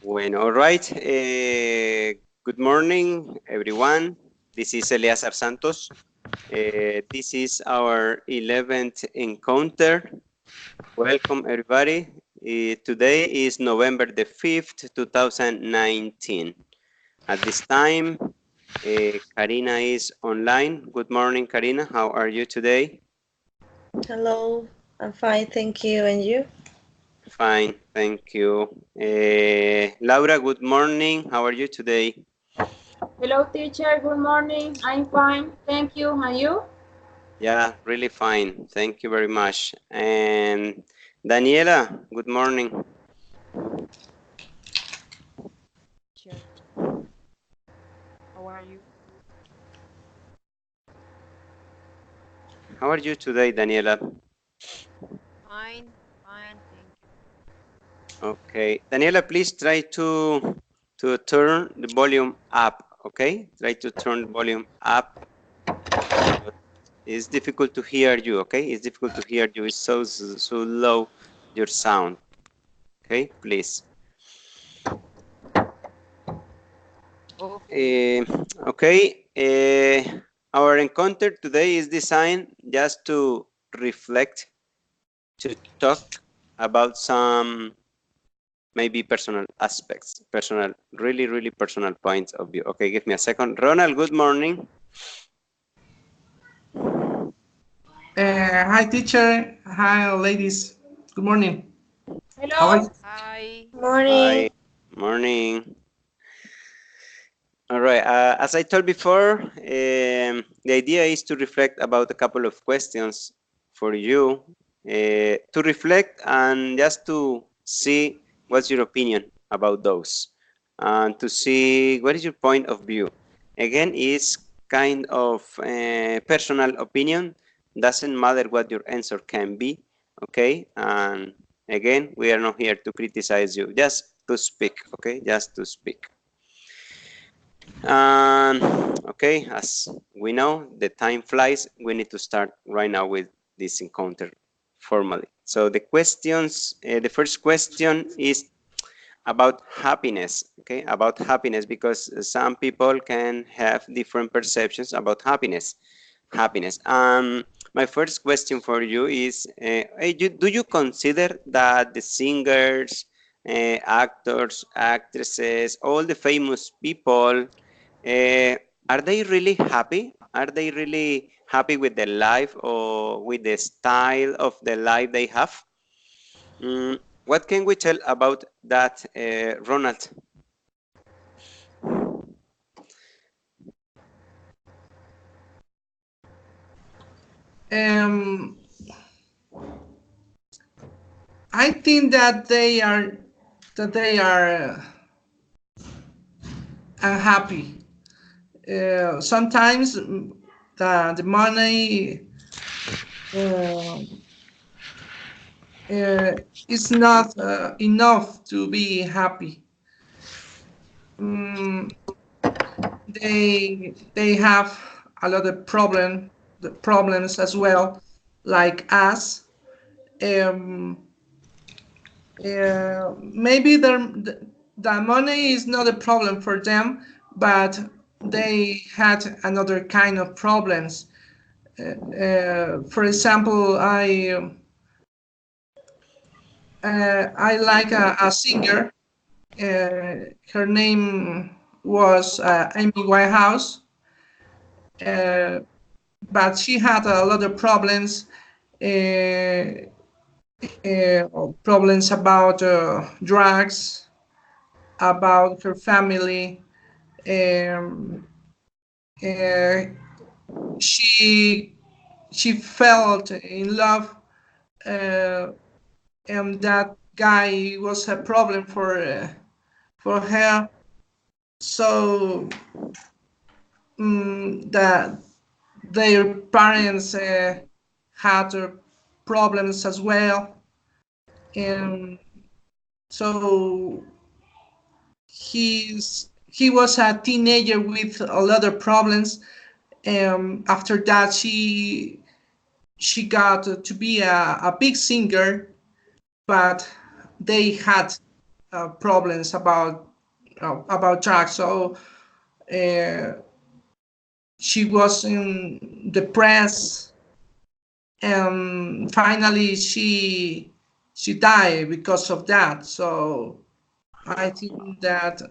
Bueno, all right. Good morning, everyone. This is Eleazar Santos. This is our 11th encounter. Welcome, everybody. Today is November the 5th, 2019. At this time, Karina is online. Good morning, Karina. How are you today? Hello, I'm fine, thank you. And you? Fine, thank you. Laura, good morning. How are you today? Hello, teacher. Good morning. I'm fine. Thank you. And you? Yeah, really fine. Thank you very much. And Daniela, good morning. Sure. How are you? How are you today, Daniela? Fine, fine, thank you. Okay. Daniela, please try to turn the volume up, okay? Try to turn the volume up. It's difficult to hear you, okay? It's difficult to hear you. It's so low, your sound. Okay, please. Okay. Okay. Our encounter today is designed just to reflect, to talk about some maybe personal aspects, really personal points of view. Okay, give me a second. Ronald, good morning. Hi, teacher. Hi, ladies. Good morning. How are Hello. you? Hi. Morning. Hi, morning. All right, as I told before, the idea is to reflect about a couple of questions for you, to reflect and just to see what's your opinion about those, and to see what is your point of view. Again, it's kind of personal opinion, doesn't matter what your answer can be, okay? And again, we are not here to criticize you, just to speak, okay? Just to speak. And okay, as we know, the time flies. We need to start right now with this encounter formally. So the questions, the first question is about happiness, okay? About happiness, because some people can have different perceptions about happiness. My first question for you is, do you consider that the singers, actors, actresses, all the famous people, are they really happy? Are they really happy with their life or with the style of the life they have? What can we tell about that, Ronald? Um, I think that they are unhappy. Sometimes the money uh, is not enough to be happy. Um, they have a lot of problems as well, like us. Um, Maybe the money is not a problem for them, but they had another kind of problems. For example, I like a singer. Her name was Amy Winehouse, uh, but she had a lot of problems. Uh, Problems about drugs, about her family. Um, uh, she she felt in love, uh, and that guy was a problem for her. So that their parents had problems as well, and so he was a teenager with a lot of problems. After that, she got to be a big singer, but they had problems about drugs. So she was depressed, and finally she died because of that. So I think that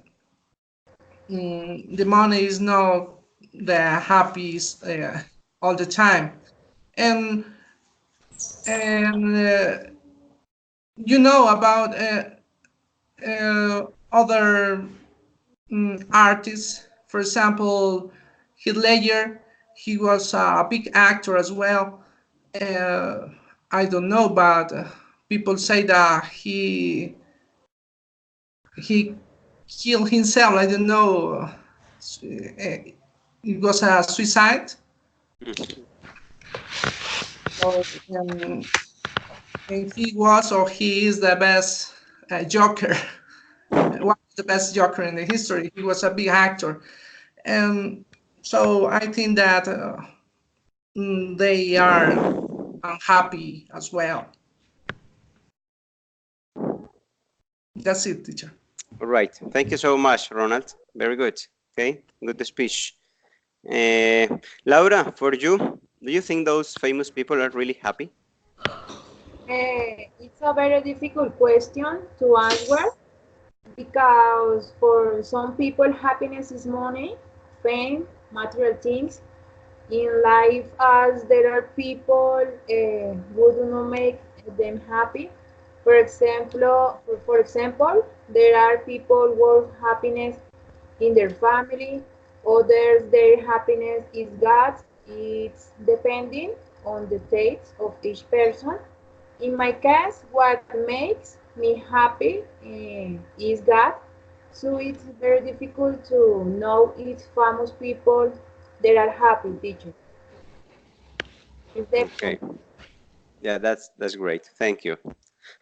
the money is not the happiest all the time, and you know about other artists. For example, Heath Ledger, he was a big actor as well. I don't know, but people say that he killed himself. I don't know. It was a suicide. So, and he was, or he is, the best Joker. One of the best Joker in the history. He was a big actor, and so I think that they are unhappy as well. That's it, teacher. All right. Thank you so much, Ronald. Very good. Okay, good speech. Laura, for you, do you think those famous people are really happy? It's a very difficult question to answer because for some people happiness is money, fame, material things. In life, as there are people who do not make them happy. For example, there are people who happiness in their family, others their happiness is God. It's depending on the taste of each person. In my case, what makes me happy is God. So it's very difficult to know if famous people that are happy, teacher. Okay. Yeah, that's great. Thank you.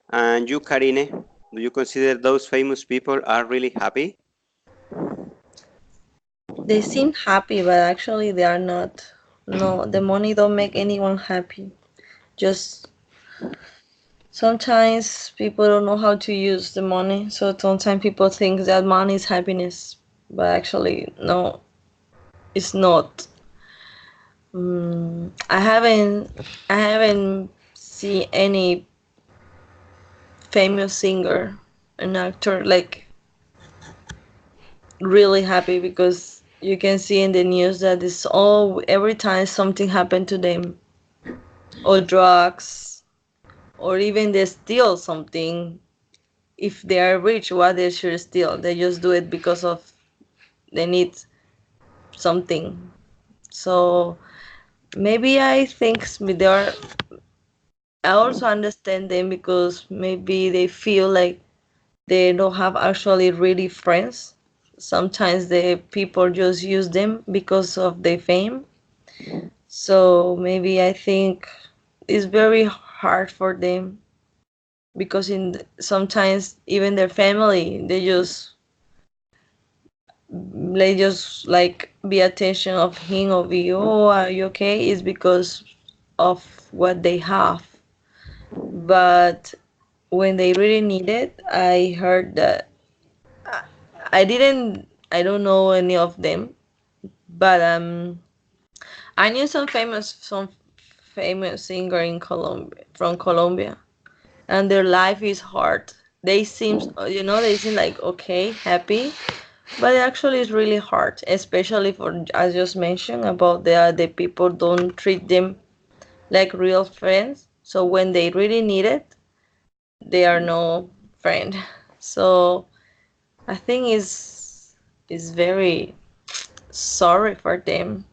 And you, Karine, do you consider those famous people are really happy? They seem happy, but actually they are not. No, the money don't make anyone happy. Just sometimes people don't know how to use the money, so sometimes people think that money is happiness, but actually no, it's not. I haven't seen any famous singer, an actor like really happy, because you can see in the news that it's all every time something happened to them, or drugs, or even they steal something. If they are rich, what they should steal? They just do it because of they need something. So maybe I think they are. I also understand them because maybe they feel like they don't have actually really friends. Sometimes the people just use them because of their fame. So maybe I think it's very hard for them, because sometimes even their family, they just like be attention of him or you. Oh, are you okay? Is because of what they have. But when they really need it, I heard that I don't know any of them, but I knew some famous singer in Colombia, from Colombia, and their life is hard. They seem like okay, happy, but actually it's really hard, especially for, as just mentioned, about the people don't treat them like real friends. So when they really need it, they are no friend. So I think is very sorry for them,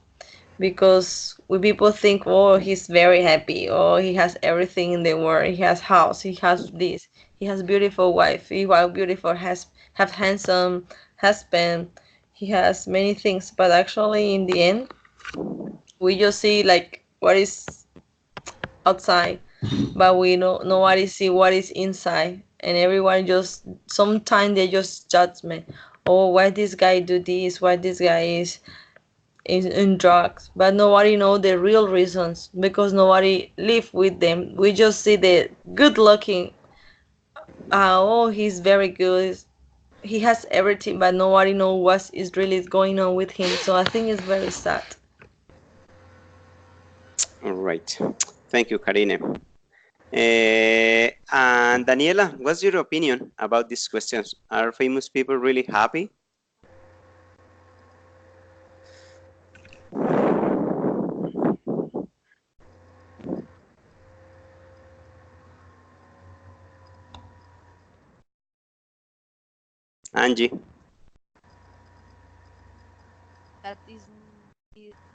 because we people think, oh, he's very happy, oh, he has everything in the world, he has house, he has this, he has beautiful wife, he has beautiful, have handsome husband, he has many things, but actually in the end we just see like what is outside, but we know nobody see what is inside, and everyone just sometimes they just judge me. Oh, why this guy do this? Why this guy is in drugs? But nobody know the real reasons, because nobody live with them. We just see the good looking oh, he's very good. He has everything, but nobody knows what is really going on with him. So I think it's very sad. All right. Thank you, Karine. And Daniela, what's your opinion about these questions? Are famous people really happy? Angie? That is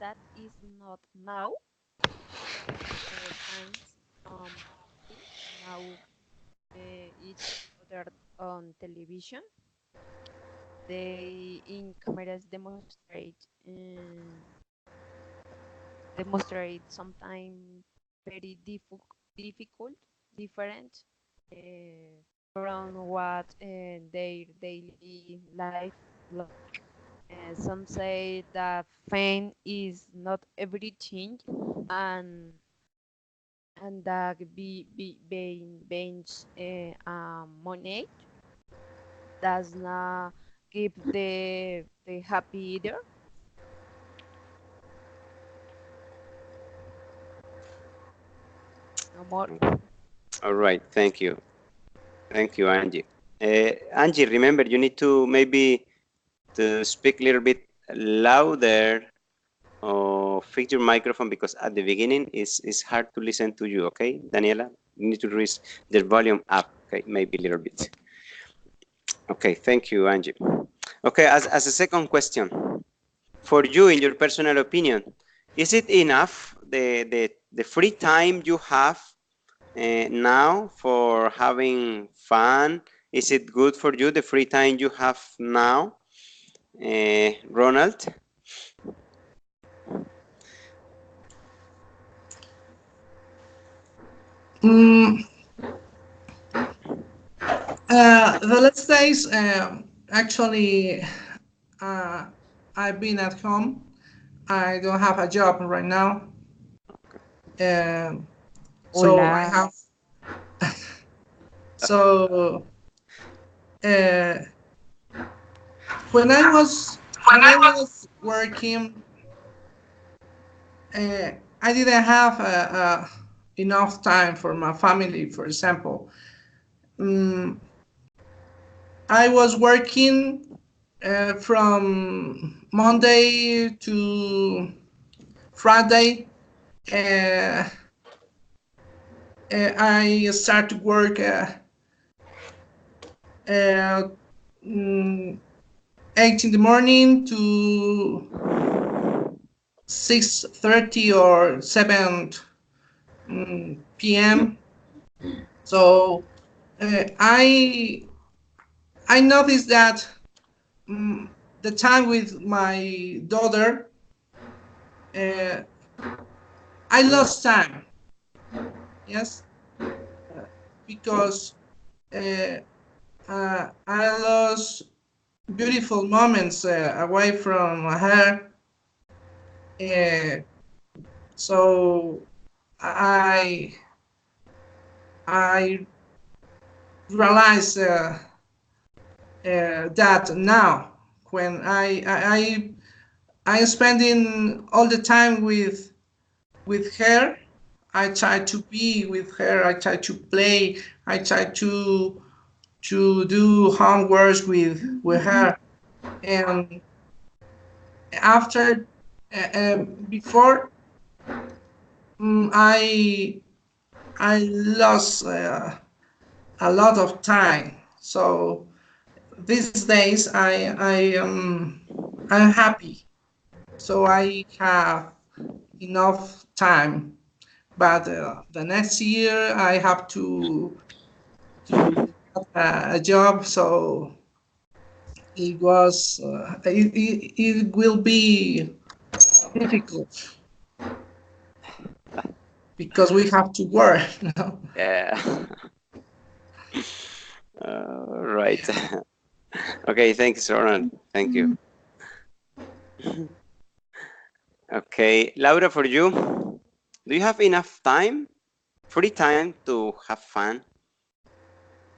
that is not now. Times now each other on television. They in cameras demonstrate sometimes very difficult, different from what their daily life like. Some say that fame is not everything, and that being money does not give the happy either. No more. All right, thank you. Thank you, Angie. Angie, remember, you need to maybe to speak a little bit louder or fix your microphone, because at the beginning it's hard to listen to you, okay? Daniela, you need to raise the volume up, okay? Maybe a little bit. Okay, thank you, Angie. Okay, as a second question, for you, in your personal opinion, is it enough, the free time you have now for having fun? Is it good for you, the free time you have now? Ronald? The last days, actually, I've been at home. I don't have a job right now. So I Hola. have. So when I was working, I didn't have enough time for my family. For example, I was working from Monday to Friday. I start to work 8 in the morning to 6:30 or 7 p.m. So I noticed that the time with my daughter, I lost time. Yes, because I lost beautiful moments away from her. So I realize that now when I spending all the time with her. I try to be with her. I try to play. I try to do homework with her. And after before I lost a lot of time. So these days I'm happy. So I have enough time. But the next year I have to get a job. So it was it will be difficult because we have to work now. Yeah. Right. Okay, thanks, Ronald. Thank you. Okay, Laura, for you, do you have enough time, free time, to have fun?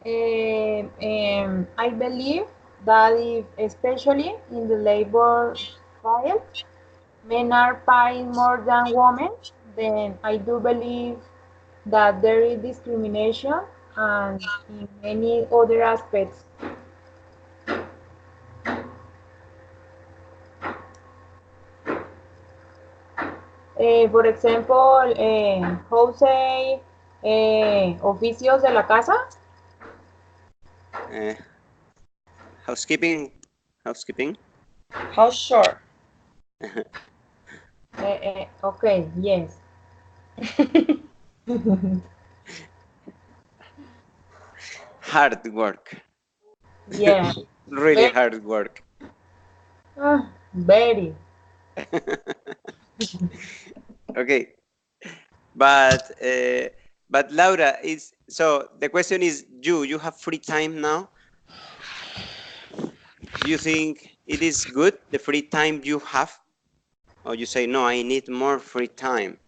I believe that if, especially in the labor field, men are paid more than women, then I do believe that there is discrimination and in many other aspects. Por ejemplo, how say oficios de la casa. Housekeeping. Housekeeping. How sure? Okay, yes. Hard work. Yeah. Really Very, hard work. very. Okay, but Laura, is so the question is, you have free time now? Do you think it is good, the free time you have? Or you say, no, I need more free time?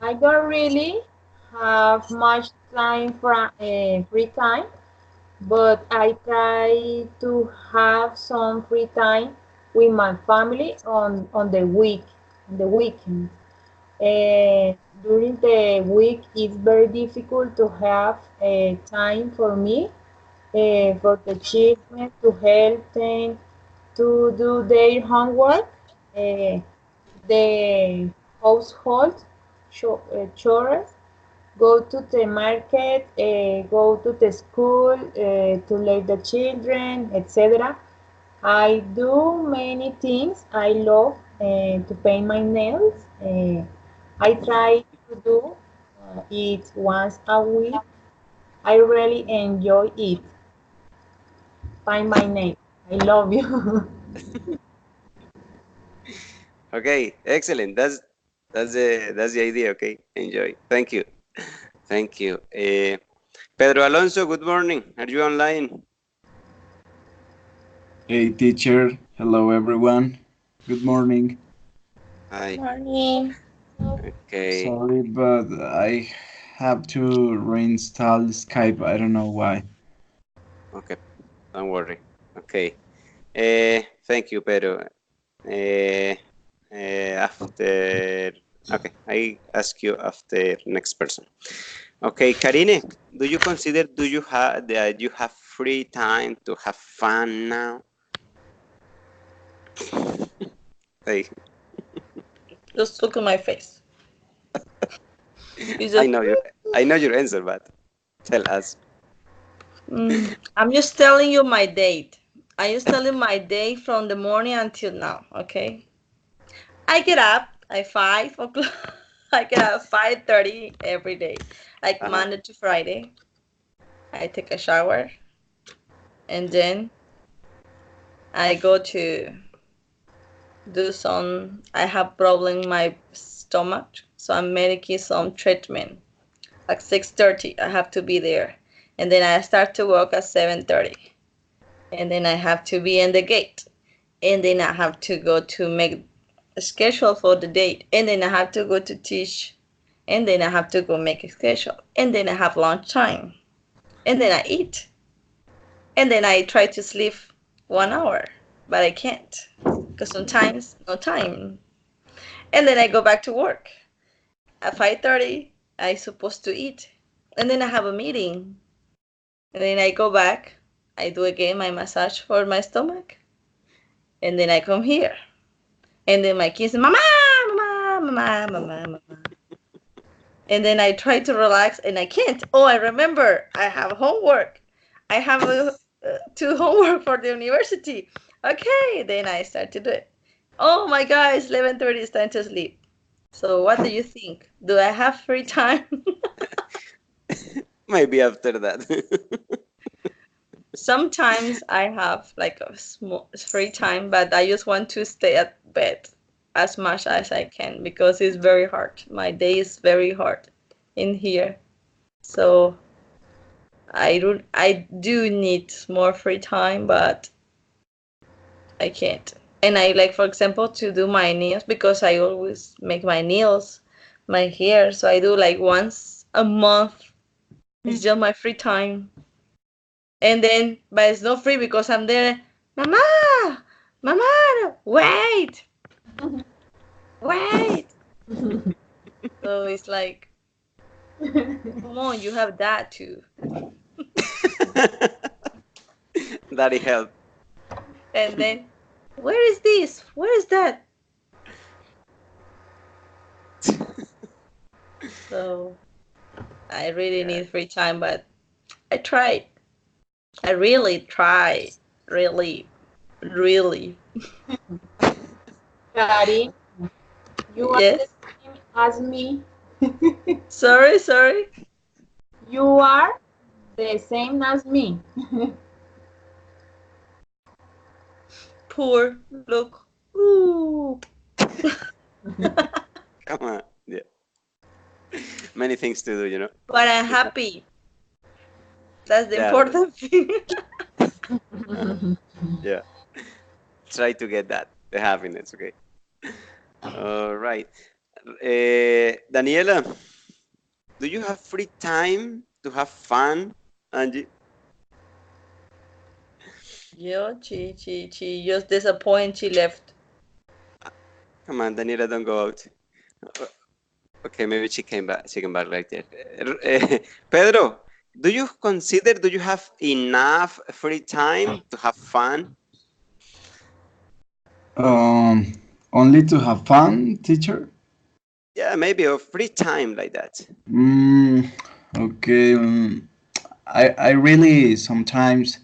I don't really have much time for free time, but I try to have some free time with my family on the weekend. During the week, it's very difficult to have time for me, for the children, to help them to do their homework, the household chores, go to the market, go to the school, to leave the children, etc. I do many things. I love to paint my nails. I try to do it once a week. I really enjoy it. Paint my nails. I love you. Okay, excellent. That's the idea. Okay, enjoy. Thank you. Thank you. Pedro Alonso, good morning. Are you online? Hey teacher, hello everyone. Good morning. Hi. Morning. Okay. Sorry, but I have to reinstall Skype. I don't know why. Okay. Don't worry. Okay. Thank you, Pedro. After. Okay, I ask you after next person. Okay, Karine, do you consider that you have free time to have fun now? Hey, Just look at my face. It's I just, know your answer, but tell us. I'm just telling you my date. I'm just telling my day from the morning until now, okay? I get up at 5 o'clock. I get up 5:30 every day, like Monday to Friday. I take a shower, and then I go to do some. I have problem in my stomach, so I'm making some treatment. Like 6:30, I have to be there, and then I start to work at 7:30, and then I have to be in the gate, and then I have to go to make a schedule for the date, and then I have to go to teach, and then I have to go make a schedule, and then I have lunch time, and then I eat, and then I try to sleep 1 hour, but I can't because sometimes no time, and then I go back to work at 5:30. I supposed to eat, and then I have a meeting, and then I go back. I do again my massage for my stomach, and then I come here, and then my kids, mama, mama, mama, mama, mama. And then I try to relax and I can't. Oh, I remember I have homework. I have two homework for the university. Okay, then I start to do it. Oh my God, it's 11:30. It's time to sleep. So what do you think? Do I have free time? Maybe after that. Sometimes I have like a small free time, but I just want to stay at bed as much as I can because it's very hard. My day is very hard in here. So I do need more free time, but I can't. And I like, for example, to do my nails because I always make my nails. my hair, so I do like once a month. It's just my free time. And then, but it's not free because I'm there. Mama, Mama, wait, wait. So it's like, come on, you have that too. Daddy help. And then, where is this? Where is that? So I really need free time, but I tried. I really tried. Really, really. Daddy, you are Yes. the same as me. Sorry. You are the same as me. Poor. Look. Ooh. Come on. Yeah. Many things to do, you know. But I'm happy. That's the Yeah. important thing. Yeah. Try to get that, the happiness, okay? All right. Daniela, do you have free time to have fun, Angie? Yo, she just disappointed. She left. Come on, Daniela, don't go out. Okay, maybe she came back. She came back right there. Pedro, do you have enough free time to have fun? Only to have fun, teacher? Yeah, maybe a free time like that. Okay. I really sometimes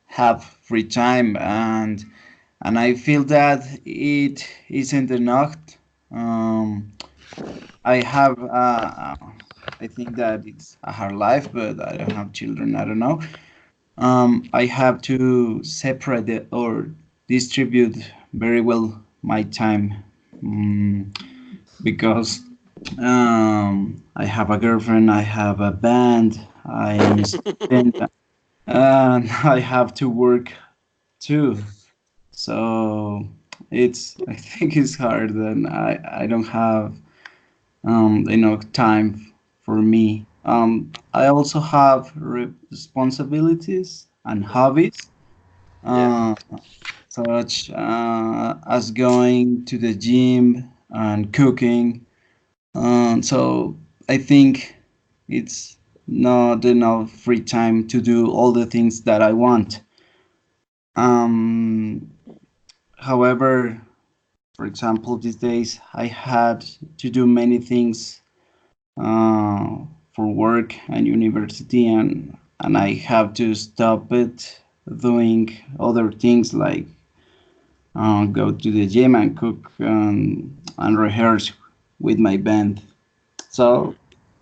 have free time, and I feel that it isn't enough. I have I think that it's a hard life, but I don't have children. I don't know. I have to separate it or distribute very well my time, because I have a girlfriend, I have a band, I am a student, and I have to work too. So I think it's hard, and I don't have enough time for me. I also have responsibilities and hobbies, Yeah. uh, such as going to the gym and cooking. So I think it's not enough free time to do all the things that I want. Um, However, for example, these days I had to do many things for work and university, and I have to stop it doing other things like go to the gym and cook and rehearse with my band. So,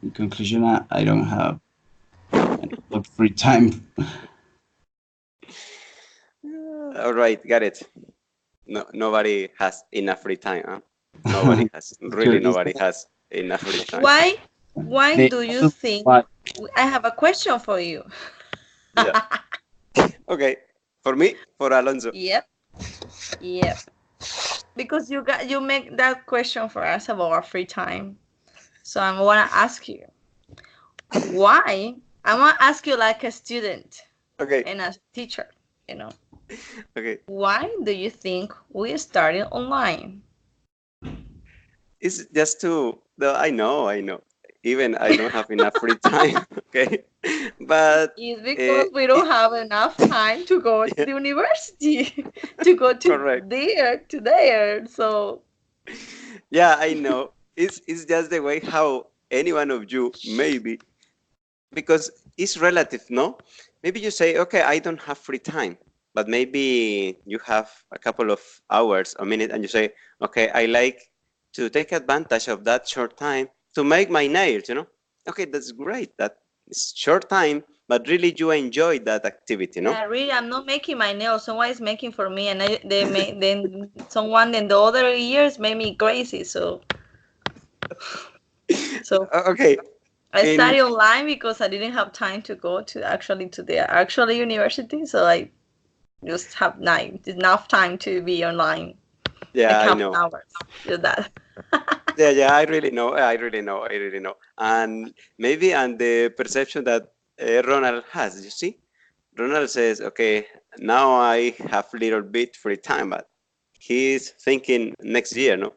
in conclusion, I don't have enough free time. All right, got it. No, nobody has enough free time, huh? Nobody has. Really, nobody has enough free time. Why They do you do think? what? I have a question for you. Yeah. Okay, for me, for Alonso. Yep. Because you make that question for us about our free time. So I want to ask you, why? I want to ask you like a student Okay. and a teacher, Okay. Why do you think we started online? It's just I know. Even I don't have enough free time. Okay, but It's because we don't have enough time to go to the university, to go to correct. there. So Yeah, I know. It's just the way how any one of you maybe, because it's relative, no? Maybe you say, okay, I don't have free time, but maybe you have a couple of hours, a minute, and you say, okay, I like to take advantage of that short time to make my nails, Okay, that's great. That is short time, but really you enjoy that activity, no? yeah, really, I'm not making my nails. Someone is making for me, and then someone in the other years made me crazy. So Okay. I studied online because I didn't have time to go to the actual university. So I just have enough time to be online. Yeah, like I half know. an hour. Do that. Yeah, I really know. I really know. And maybe and the perception that Ronald has, you see, Ronald says, okay, now I have little bit free time, but he's thinking next year, no?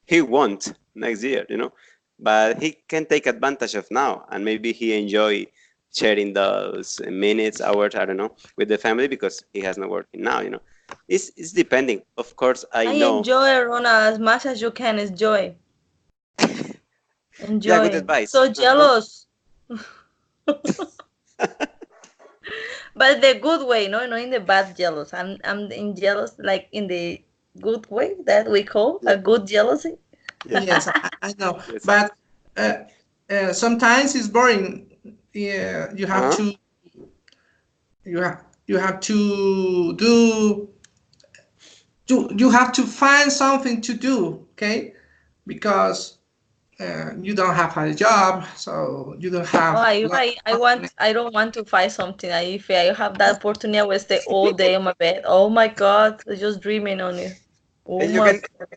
He won't next year, but he can take advantage of now, and maybe he enjoy sharing those minutes, hours, I don't know, with the family because he has no working now, It's depending. Of course, I I know. enjoy Rona as much as you can enjoy. Yeah, good Enjoy. advice. So jealous. But the good way, no, not in the bad jealous. I'm in jealous, like in the good way that we call Yeah. a good jealousy. Yes, I know, Yes. but sometimes it's boring. Yeah, you have Uh-huh. to you have to do you have to find something to do, okay? Because you don't have a job, so you don't Oh, have a lot of money. I don't want to find something. If I have that opportunity, I will stay all day on my bed. Oh my God, I'm just dreaming on it. Oh And you my can God.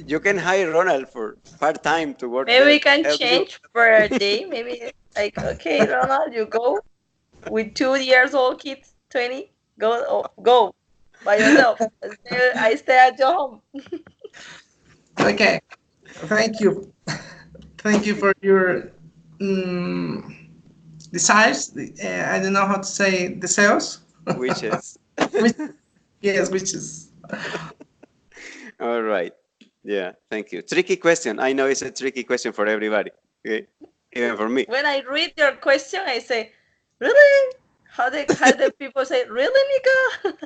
you can hire Ronald for part time to work Maybe we there, can help you. change for a day. Maybe like, okay, Ronald, you go with 2 years old kids, 20, go by yourself. I stay at your home. Okay, thank you. Thank you for your um, desires. I don't know how to say desires. Wishes. Which, yes, which is All right. Yeah, thank you. Tricky question. I know it's a tricky question for everybody. Okay, even for me. When I read your question, I say, really? How the people say, really, Nico?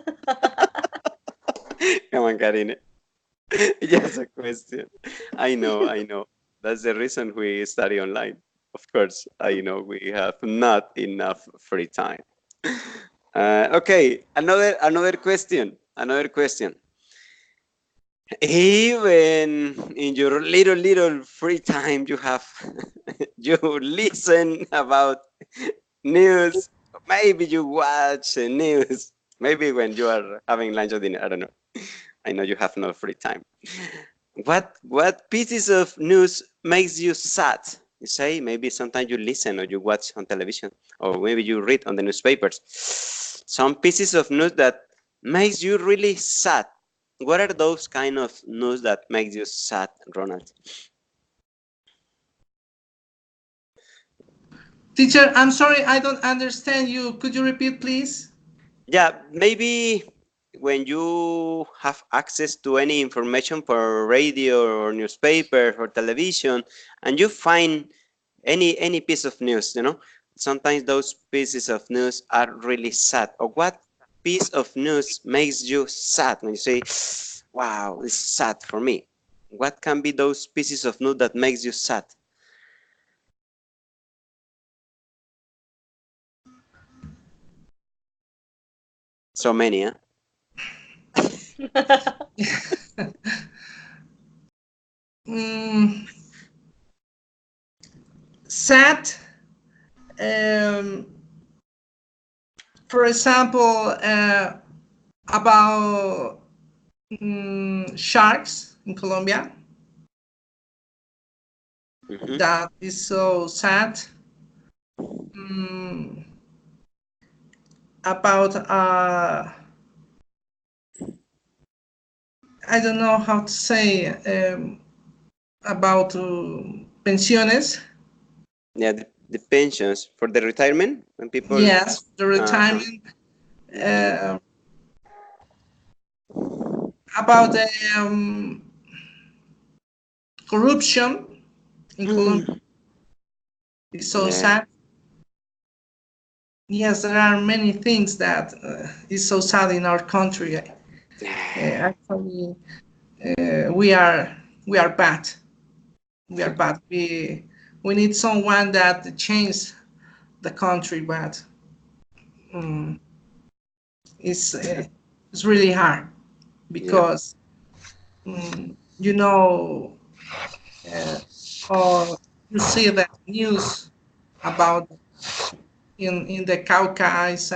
Come on, Karine. Just a question. I know. That's the reason we study online. Of course, I know we have not enough free time. Okay, another question. Another question. Even in your little free time, you have you listen about news. Maybe you watch news. Maybe when you are having lunch or dinner. I don't know. I know you have no free time. What pieces of news makes you sad? You say maybe sometimes you listen or you watch on television or maybe you read on the newspapers. Some pieces of news that makes you really sad. What are those kind of news that makes you sad, Ronald? teacher. I'm sorry, I don't understand you. Could you repeat, please? Yeah, maybe when you have access to any information for radio or newspaper or television and you find any piece of news, sometimes those pieces of news are really sad. Or what piece of news makes you sad when you say, wow, it's sad for me? What can be those pieces of news that makes you sad? So many, huh? Mm, sad. Um, for example, about sharks in Colombia. Mm-hmm. That is so sad. Mm, about I don't know how to say about pensiones. Yeah, the pensions for the retirement when people. Yes, the Uh-huh. retirement. Mm-hmm. Uh, about corruption in Colombia. It's so Yeah. sad. Yes, there are many things that is so sad in our country. Actually, we are bad. We are bad. We need someone that change the country, but um, it's really hard Yeah. because you know or you see the news about in the Cauca is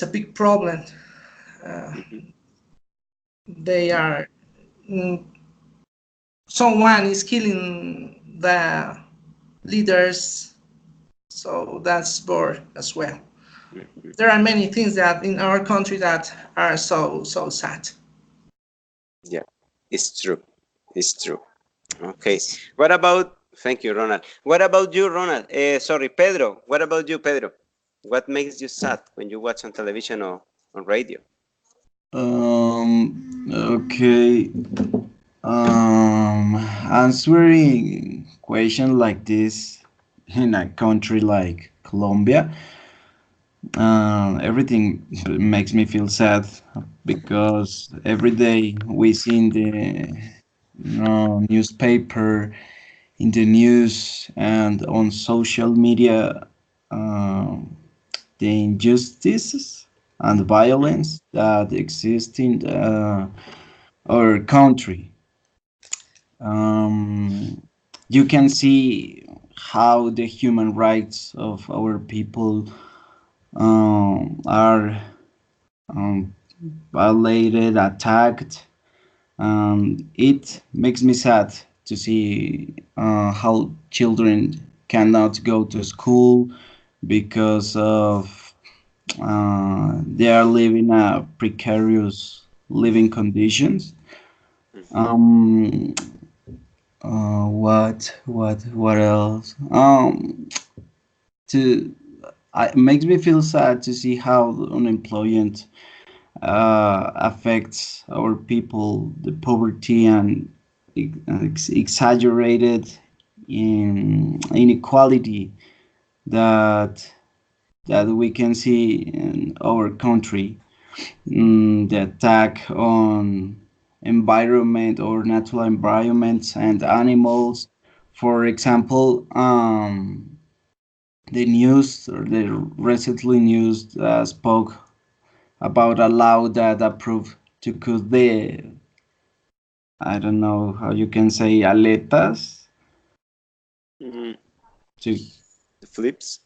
a big problem. Uh, Mm-hmm. they are mm, someone is killing the leaders, so that's bored as well. There are many things that in our country that are so sad. Yeah, it's true. It's true. Okay. What about, thank you, Ronald. What about you, Ronald? Sorry, Pedro. What about you, Pedro? What makes you sad when you watch on television or on radio? Okay. Answering question like this in a country like Colombia, everything makes me feel sad because every day we see in the newspaper, in the news, and on social media, um, the injustices and violence that exist in our country. You can see how the human rights of our people are violated, attacked. It makes me sad to see how children cannot go to school because of they are living a precarious living conditions. Um, what else? To it makes me feel sad to see how unemployment affects our people, the poverty and exaggerated inequality that we can see in our country. The attack on environment or natural environments and animals. For example, the news or the recently news spoke about a law that approved to cut the, I don't know how you can say, aletas to The flips?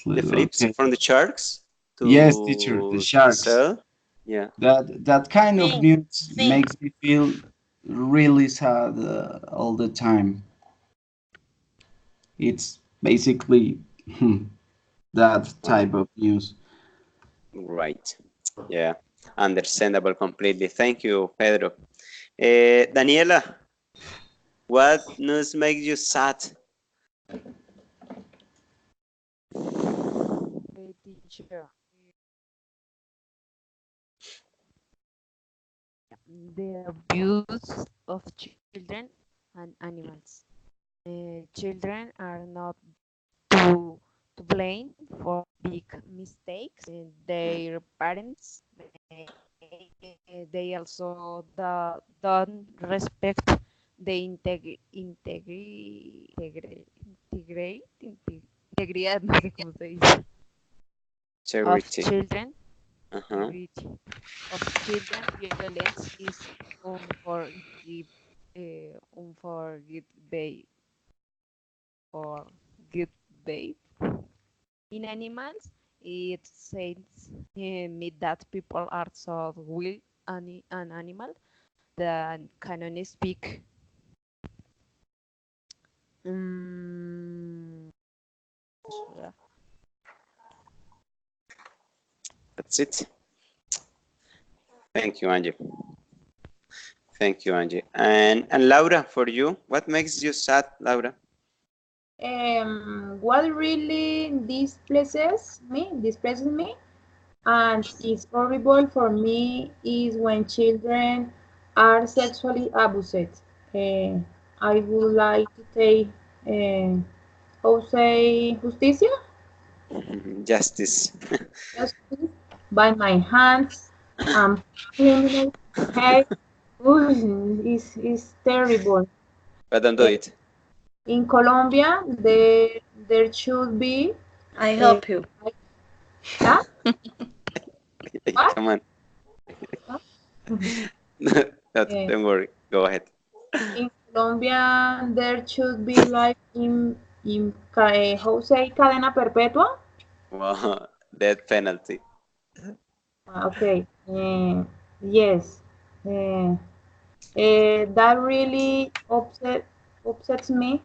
The flips okay. from the sharks Yes, teacher, the to sharks. sell? Yeah. That kind of Think, news think. makes me feel really sad all the time. It's basically that type of news. Right. Yeah. Understandable completely. Thank you, Pedro. Daniela, what news makes you sad? Teacher, the abuse of children and animals. Children are not to blame for big mistakes. Their parents they also don't respect the integridad, no sé cómo se dice, of Charity. children. Uh-huh. Integrity of children. Violence is unforgivable forgivable. In animals, it says me that people are so wild an animal that cannot speak. Mm, That's it. Thank you, Angie. Thank you, Angie. And Laura, for you, what makes you sad, Laura? What really displeases me, and it's horrible for me, is when children are sexually abused. Uh, I would like to take, how say, justicia, Justice. justice by my hands, and criminal hate. Is terrible. But don't do Uh, it. in Colombia, there should be I a, help you. huh? What? Come on. Huh? Don't worry. Go ahead. In Colombia, there should be like how say cadena perpetua? Well, death penalty. Okay. Yes. Uh, That really upsets me.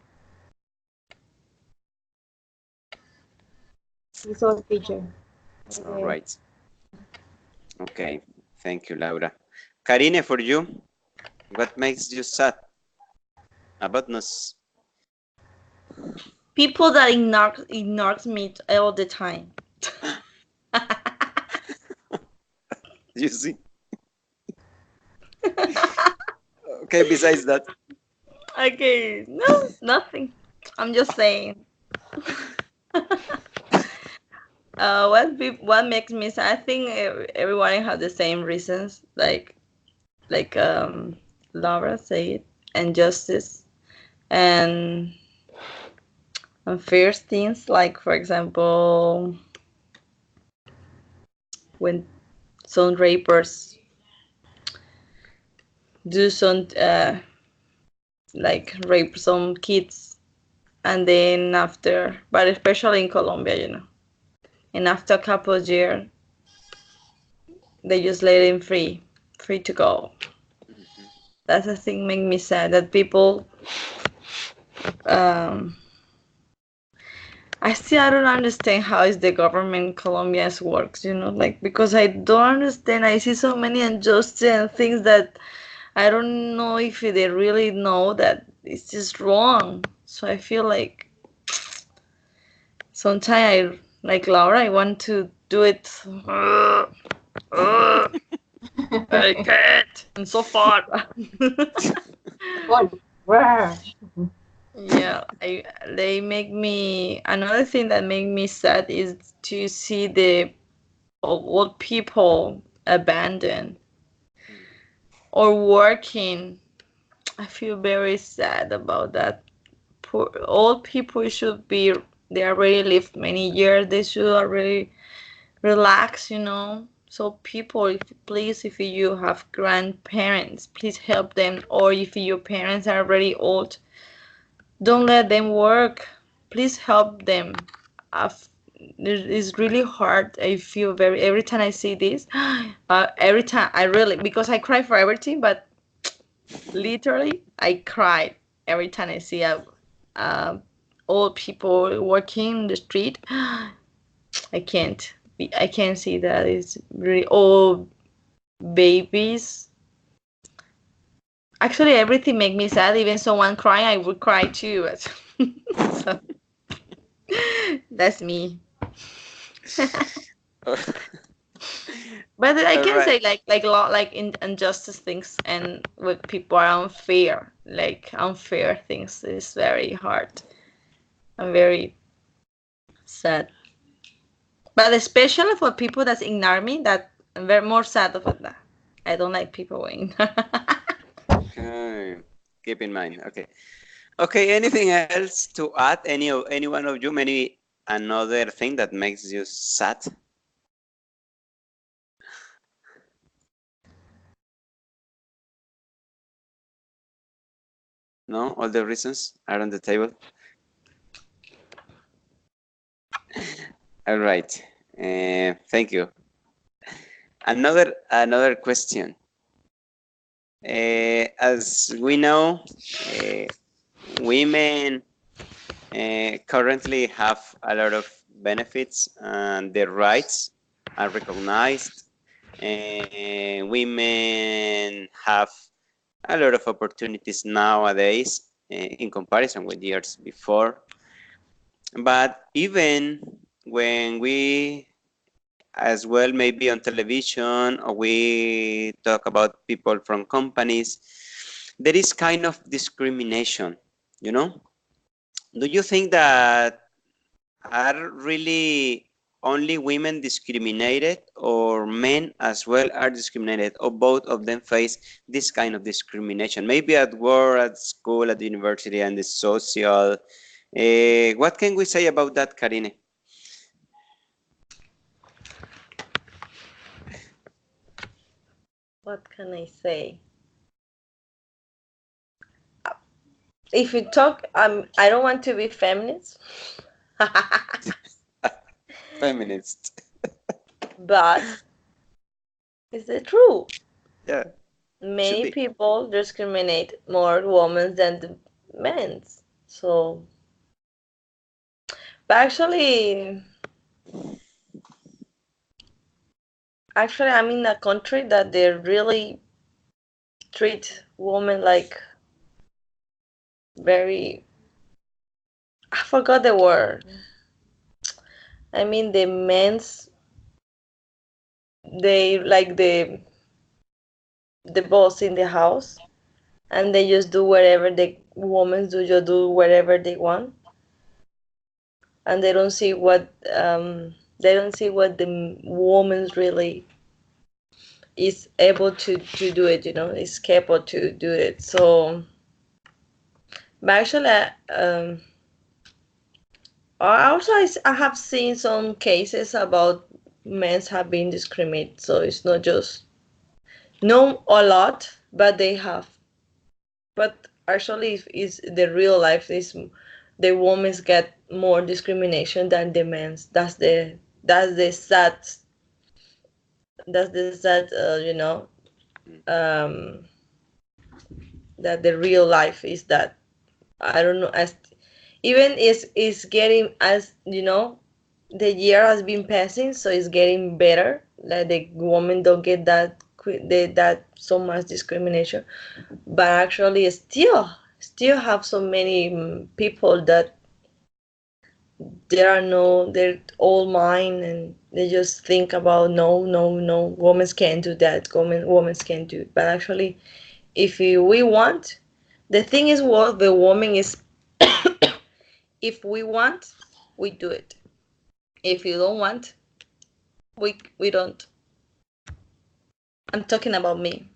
It's all teacher. All right. Okay. Thank you, Laura. Karine, for you, what makes you sad about us? People that ignores me all the time. You see? Okay, besides that. Okay, no, nothing. I'm just saying. What makes me sad? I think everyone has the same reasons, like Laura said, injustice and unfair things. Like for example, when some rapers do some like rape some kids, and then after, but especially in Colombia, and after a couple of years, they just let him free to go. That's the thing make me sad that people. Um, I don't understand how is the government Colombia's works, like because I don't understand. I see so many injustice and things that I don't know if they really know that it's just wrong. So I feel like sometimes like Laura, I want to do it. I can't. I'm so far. Yeah, they make me. Another thing that make me sad is to see the old people abandoned or working. I feel very sad about that. Poor old people should be. They already lived many years. They should already relax. So people, if you have grandparents, please help them. Or if your parents are already old, don't let them work. Please help them. It's really hard. I feel every time I see this, every time I really, because I cry for everything, but literally I cry every time I see old people working in the street. I can't see that. It's really old babies. Actually, everything make me sad. Even someone crying, I would cry too. So that's me. But I can say injustice things and with people are unfair, like unfair things is very hard. I'm very sad. But especially for people that ignore me, that I'm very more sad about that. I don't like people ignore. Okay. Keep in mind. Okay. Okay. Anything else to add? Any one of you? Maybe another thing that makes you sad? No, all the reasons are on the table. All right. Thank you. Another question. As we know, women currently have a lot of benefits and their rights are recognized. Women have a lot of opportunities nowadays in comparison with years before. But even when we, as well, maybe on television, or we talk about people from companies, there is kind of discrimination, Do you think that are really only women discriminated, or men as well are discriminated, or both of them face this kind of discrimination, maybe at work, at school, at the university, and the social? What can we say about that, Karine? What can I say? If you talk, I don't want to be feminist. Feminist. But is it true? Yeah. many be. people discriminate more women than the men. So, but actually, I'm in a country that they really treat women like very. I forgot the word. I mean, the men's they like the boss in the house, and they just do whatever the women do. Just do whatever they want, and they don't see what the woman's really is able to do it. Is capable to do it. So, but actually, also I have seen some cases about men have been discriminated. So it's not just no a lot, but they have. But actually, is the real life is the women get more discrimination than the men's. That's the sad um that the real life is that. I don't know, as even is getting, as the year has been passing, so it's getting better, like the women don't get that so much discrimination, but actually still have so many people that they're all mine, and they just think about no, no, no, women can't do that, women can't do it. But actually, if we want, the thing is, what the woman is, if we want, we do it. If you don't want, we don't. I'm talking about me.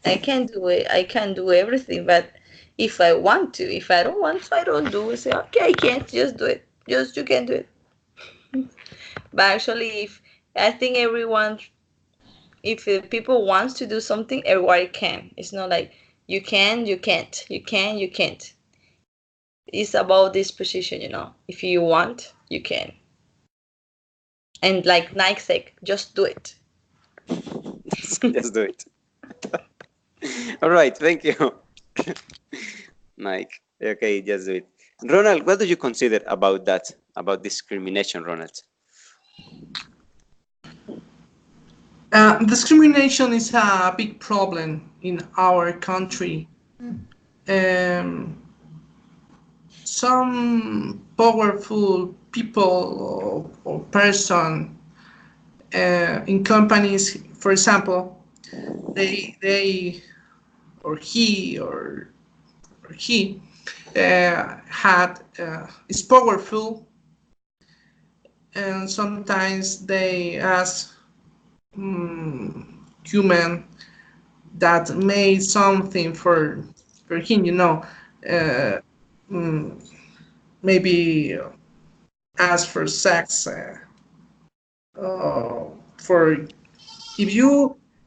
I can't do it. I can't do everything, but if I want to, if I don't want to, I don't do it. Say, okay, I can't, just do it. Just you can do it. But actually, if I think everyone, if people wants to do something, everybody can. It's not like you can, you can't, you can, you can't. It's about this position. If you want, you can. And like Nike said, just do it. Just do it. All right, thank you, Mike. Okay, just do it. Ronald, what do you consider about that, about discrimination, Ronald? Discrimination is a big problem in our country. Some powerful people or person in companies, for example, they or he had is powerful, and sometimes they ask human that made something for him, maybe ask for sex, for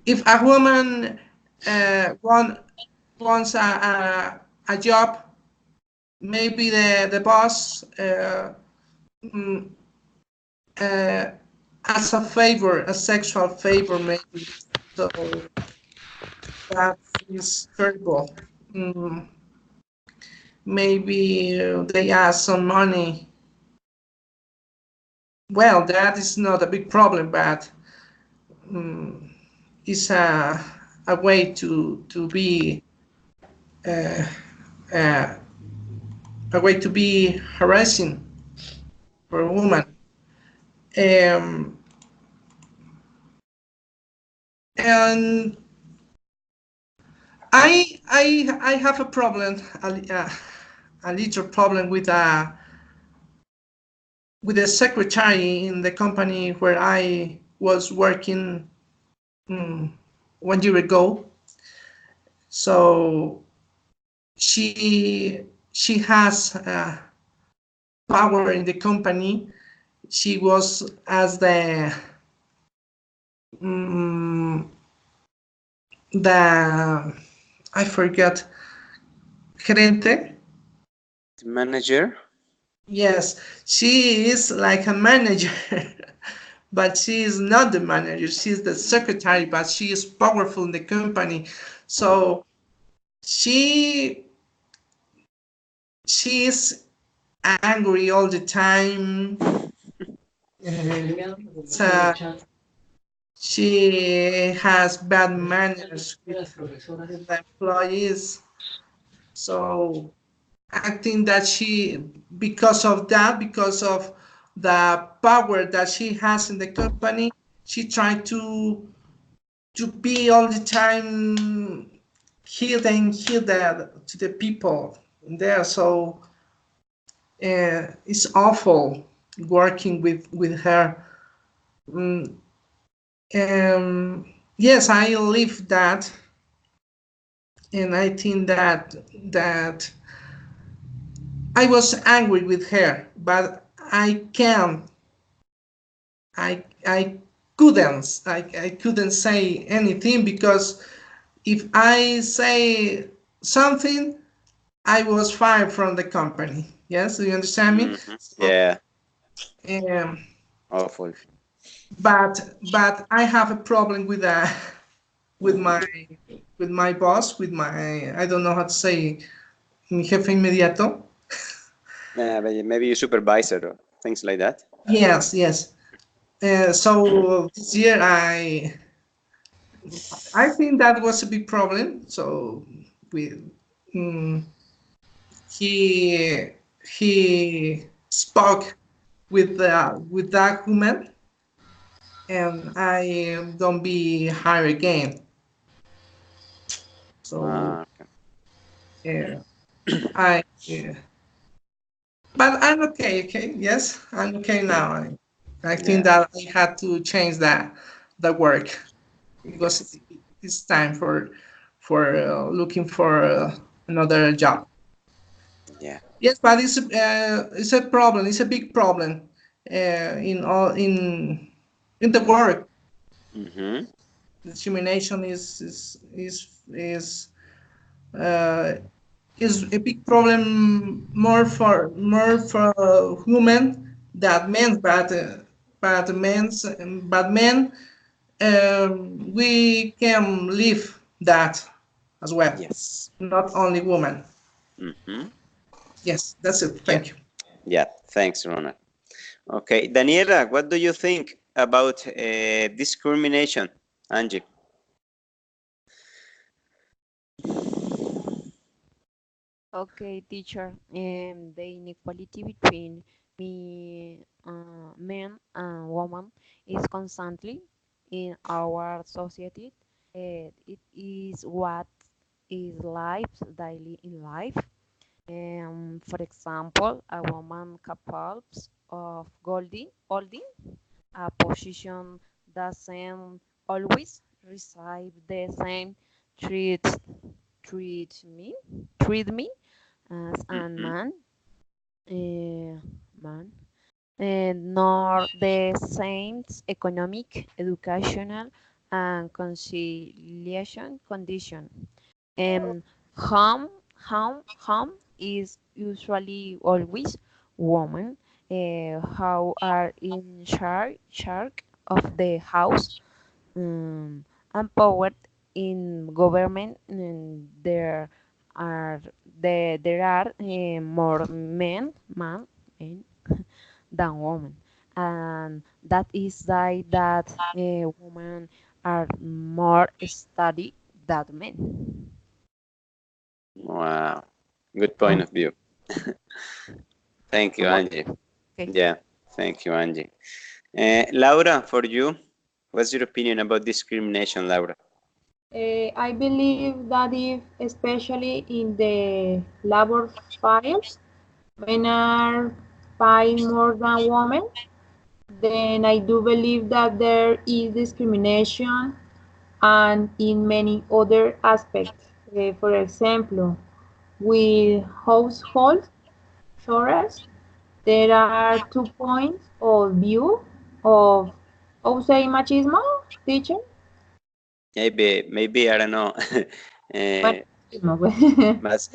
if a woman wants a job, maybe the boss as a favor, a sexual favor, maybe. So that is terrible. Maybe they ask some money. Well, that is not a big problem, but it's a way to be a way to be harassing for a woman. And I have a problem, a little problem with the secretary in the company where I was working 1 year ago. So she has power in the company. She was as the I forget, gerente. The manager. Yes, she is like a manager, but she is not the manager. She is the secretary, but she is powerful in the company. So she is angry all the time. So she has bad manners with the employees. So I think that because of the power that she has in the company, she tried to be all the time healing to the people there. So it's awful working with her. Yes, I live that, and I think that I was angry with her, but I can't. I couldn't say anything, because if I say something, I was fired from the company. Yes, do you understand me? So, Yeah, um, awful. but I have a problem with with my boss, with my, I don't know how to say, mi jefe inmediato. Yeah, but maybe your supervisor or things like that. Yes, yes. So this year I think that was a big problem. So we mm, he spoke with that woman, and I don't be hired again. So Okay. I but I'm okay. Okay, yes, I'm okay now. I think Yeah, that I had to change the work, because it's time for looking for another job. yeah. Yes, but it's a problem. It's a big problem in the work. Mm-hmm. Discrimination uh, is a big problem, more for women than men, but men, we can live that as well, Yes. not only women. Mm-hmm. Yes, that's it. Yeah, Thank you. yeah. Thanks, Ronald. Okay, Daniela, what do you think about discrimination, Angie? Okay, teacher. The inequality between men and women is constantly in our society. It is what is life daily in life. For example, a woman capable of holding a position doesn't always receive the same treat treat me treat me as a Mm-hmm. man, nor the same economic, educational, and conciliation condition. Um, home is usually always women who are in charge of the house, um, empowered in government. And are there are more men than women, and that is why that women are more studied than men. Wow, good point of view. Thank you, What? Angie. Okay. Yeah, thank you, Angie. Laura, for you, what's your opinion about discrimination, Laura? I believe that if, especially in the labor files, men are paid more than women, then I do believe that there is discrimination and in many other aspects. For example, with household chores, there are 2 points of view of, how say machismo, teacher? Maybe I don't know. Machismo. But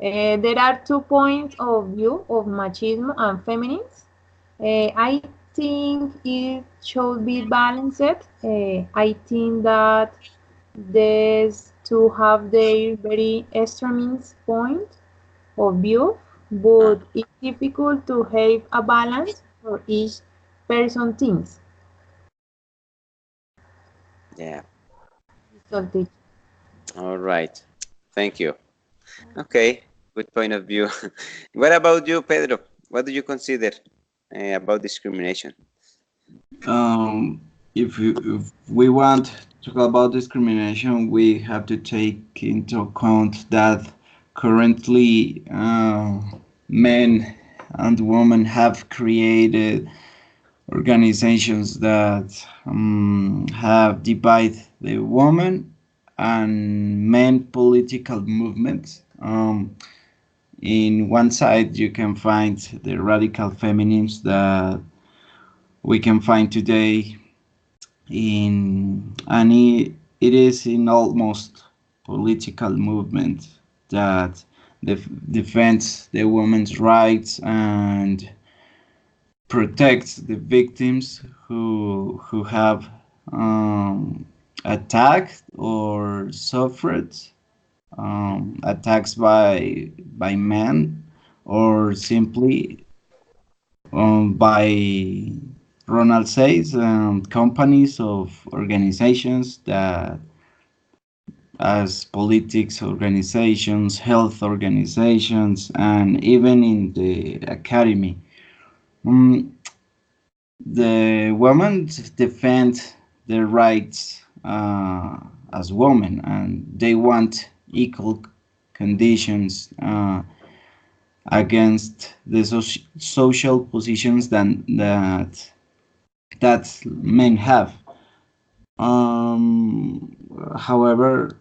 There are 2 points of view of machismo and feminines. I think it should be balanced. I think that these two have their very extreme point of view, but it's difficult to have a balance for each person thinks. Yeah. So, teacher. All right. Thank you. Okay. Good point of view. What about you, Pedro? What do you consider about discrimination? If we want to talk about discrimination, we have to take into account that currently men and women have created organizations that have divided the woman and men political movements. In one side, you can find the radical feminists that we can find today it is in almost political movement that defends the women's rights and protects the victims who have attacked or suffered attacks by men or simply by Ronald says companies of organizations that as politics organizations, health organizations, and even in the academy. The women defend their rights as women, and they want equal conditions against the social positions that men have. However,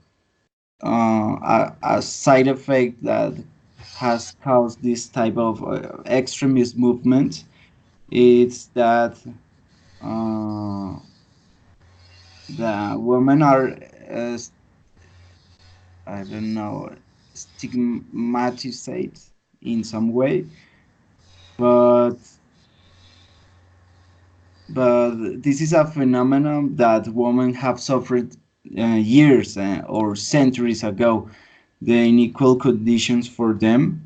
a side effect that has caused this type of extremist movement is that uh, the women are, I don't know, stigmatized in some way, but this is a phenomenon that women have suffered years or centuries ago. The unequal conditions for them.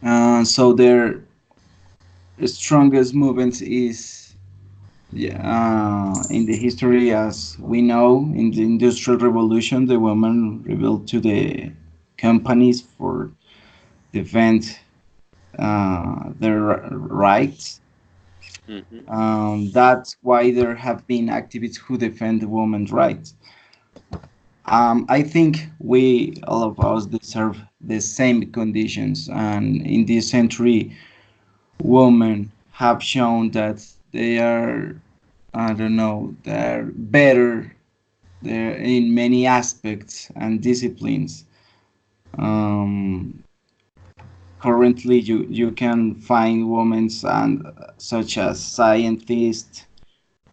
So their strongest movement is in the history, as we know, in the Industrial Revolution, the women rebelled to the companies for defend their rights. That's why there have been activists who defend women's rights. I think we, all of us, deserve the same conditions, and in this century, women have shown that they are, I don't know, they're better. They're in many aspects and disciplines. Currently, you can find women and such as scientists,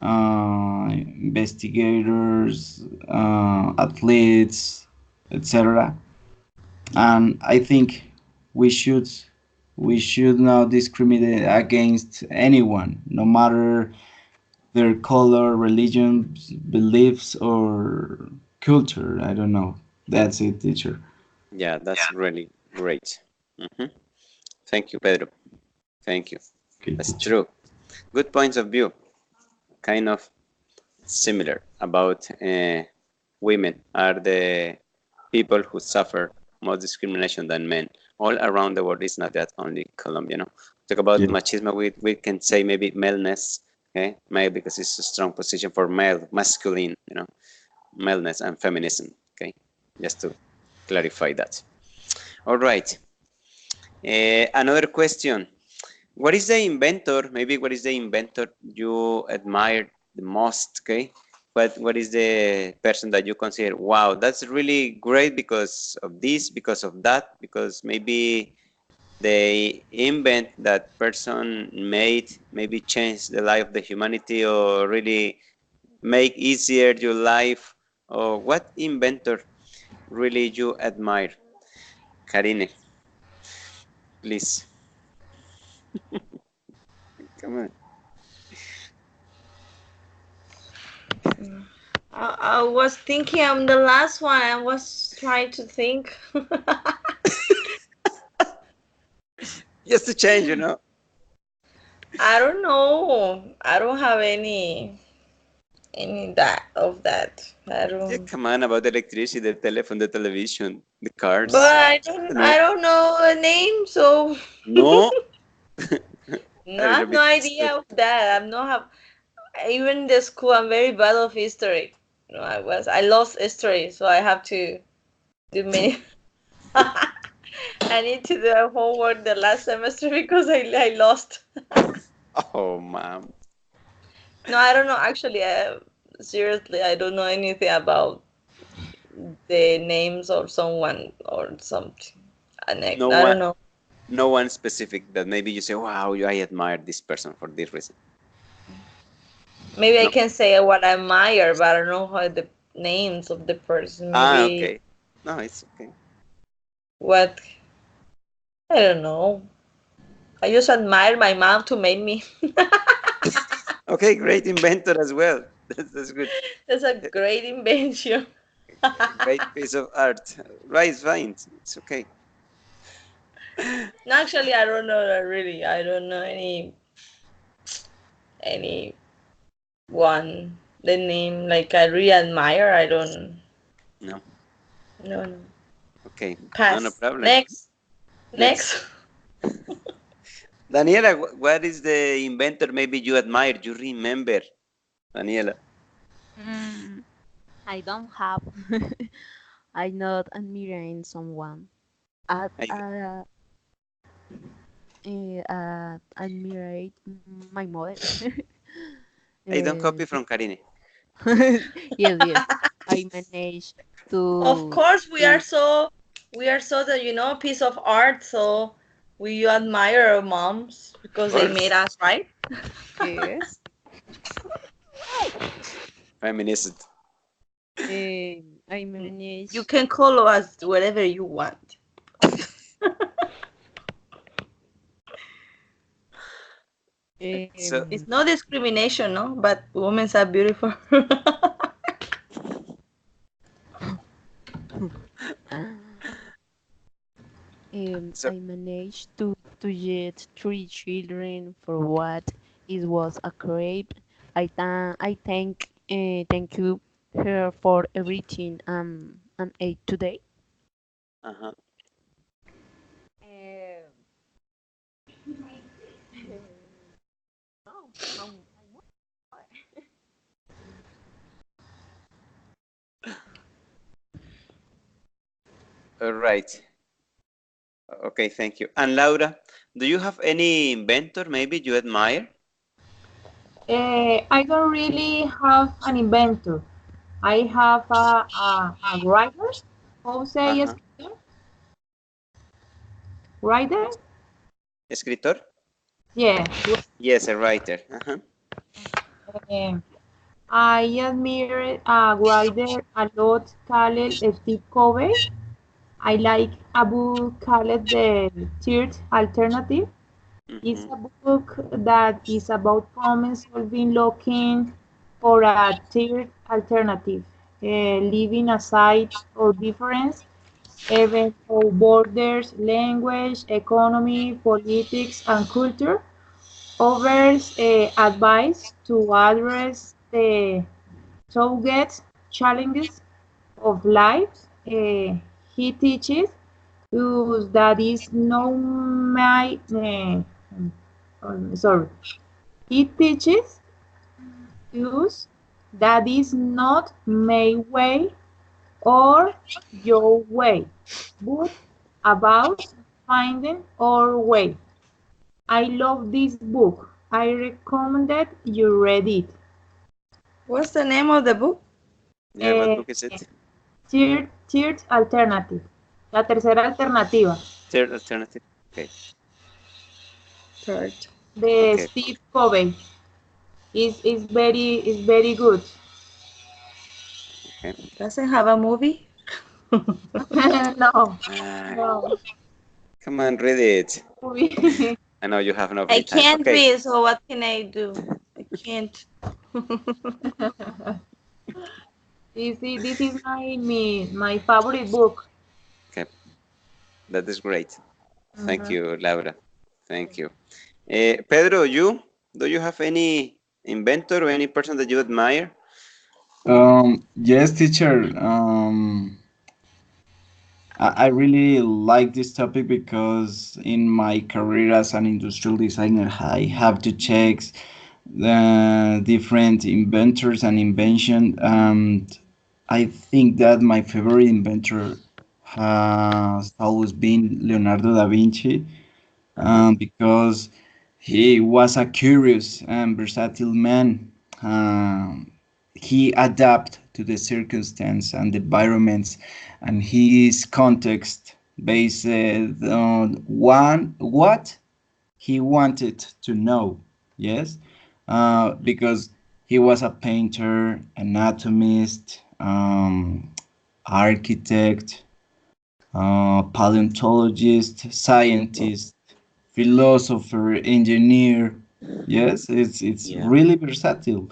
investigators, athletes, etc. And I think we should not discriminate against anyone, no matter their color, religion, beliefs, or culture. I don't know. That's it, teacher. Yeah, that's really great. Thank you, Pedro. Thank you. Okay, That's teacher. true. Good points of view. Kind of similar about women are the people who suffer more discrimination than men all around the world. It's not that only Colombia. No, talk about machismo. We can say maybe maleness. Okay, male because it's a strong position for male, masculine. Maleness and feminism. Okay, just to clarify that. All right. Another question. What is the inventor? Maybe what is the inventor you admire the most? Okay. What is the person that you consider, wow, that's really great because of this, because of that, because maybe the invent that person made maybe change the life of the humanity or really make easier your life? Or what inventor really you admire? Karine, please. Come on. I was thinking I'm the last one. I was trying to think. Just to change, you know. I don't know. I don't have any that of that. I Yeah, don't. come on, about the electricity, the telephone, the television, the cars. But I You don't know a name, so No. no, I have no idea of that. I'm not have even in the school. I'm very bad of history. No, I lost history, so I have to do many. I need to do a homework the last semester because I lost. Oh, mom. No, I don't know. Actually, seriously, I don't know anything about the names of someone or something. I No don't one, know. no one specific that maybe you say, wow, I admire this person for this reason. Maybe I No. can say what I admire, but I don't know how the names of the person. Maybe Okay. No, it's okay. what I don't know. I just admire my mom to make me. Okay, great inventor as well. That's good. That's a great invention. Great piece of art. Right, it's fine. It's okay. No, actually, I don't know that really. I don't know any one. The name like I really admire. I don't. No. No. Okay. Pass. No problem. Next. Next. Daniela, what is the inventor maybe you admire, you remember? Daniela. I don't have. I not admiring someone. I admire my mother. I don't copy from Karine. Yes. I managed Of to course, we are so that piece of art. So we admire our moms because they made us, right? yes. Feminist. I managed. You can call us whatever you want. So It's no discrimination, no, but women are beautiful. I managed to get 3 children for what it was a great. Thank you her for everything and ate today. uh-huh. All right. Okay, thank you. And Laura, do you have any inventor maybe you admire? I don't really have an inventor. I have a writer. How say Uh-huh. writer? Escritor? Yeah. Yes, a writer. Uh-huh. I admire a writer a lot called Steve Covey. I like a book called The Third Alternative. It's a book that is about problem solving, looking for a third alternative, leaving aside all difference, even of borders, language, economy, politics, and culture. Offers advice to address the target challenges of life. He teaches us that is no my sorry. He teaches us that is not my way or your way, but about finding our way. I love this book. I recommend you read it. What's the name of the book? Yeah, what book is it? Third Alternative. La tercera alternativa. Third alternative. Okay. Third. De Okay. Steve Covey. Is very good. Okay. Doesn't have a movie? No. Uh, No. come on, read it. Movie. I know you have no I free time. can't Okay. read, so what can I do? I can't. This is my favorite book. Okay, that is great. Thank Uh-huh. you, Laura. Thank you. Pedro, do you have any inventor or any person that you admire? Yes, teacher. I really like this topic because in my career as an industrial designer, I have to check the different inventors and invention. And I think that my favorite inventor has always been Leonardo da Vinci, Uh-huh. because he was a curious and versatile man. He adapted to the circumstance and the environments, and his context based on what he wanted to know. Yes, because he was a painter, anatomist, architect, paleontologist, scientist, philosopher, engineer. Yes, it's Yeah. really versatile,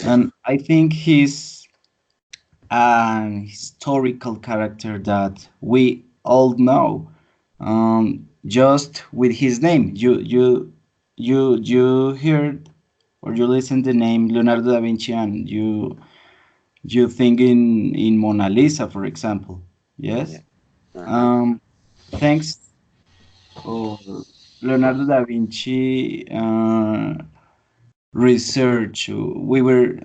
and I think he's an historical character that we all know. Just with his name, you heard or you listen the name Leonardo da Vinci, and you think in Mona Lisa, for example. Yeah. Yes. Uh-huh. Um, Thanks for Leonardo da Vinci research, we were,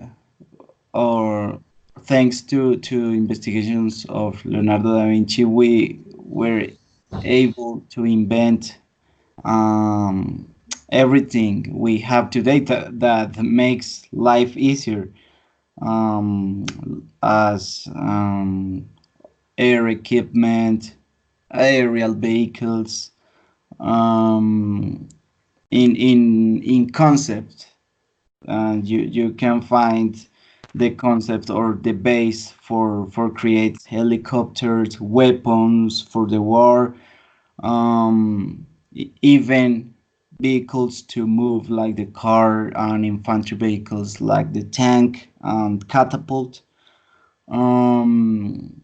or thanks to investigations of Leonardo da Vinci, we were able to invent everything we have today that makes life easier, as air equipment, aerial vehicles, um, in concept, and you can find the concept or the base for create helicopters, weapons for the war, even vehicles to move like the car, and infantry vehicles like the tank and catapult. um,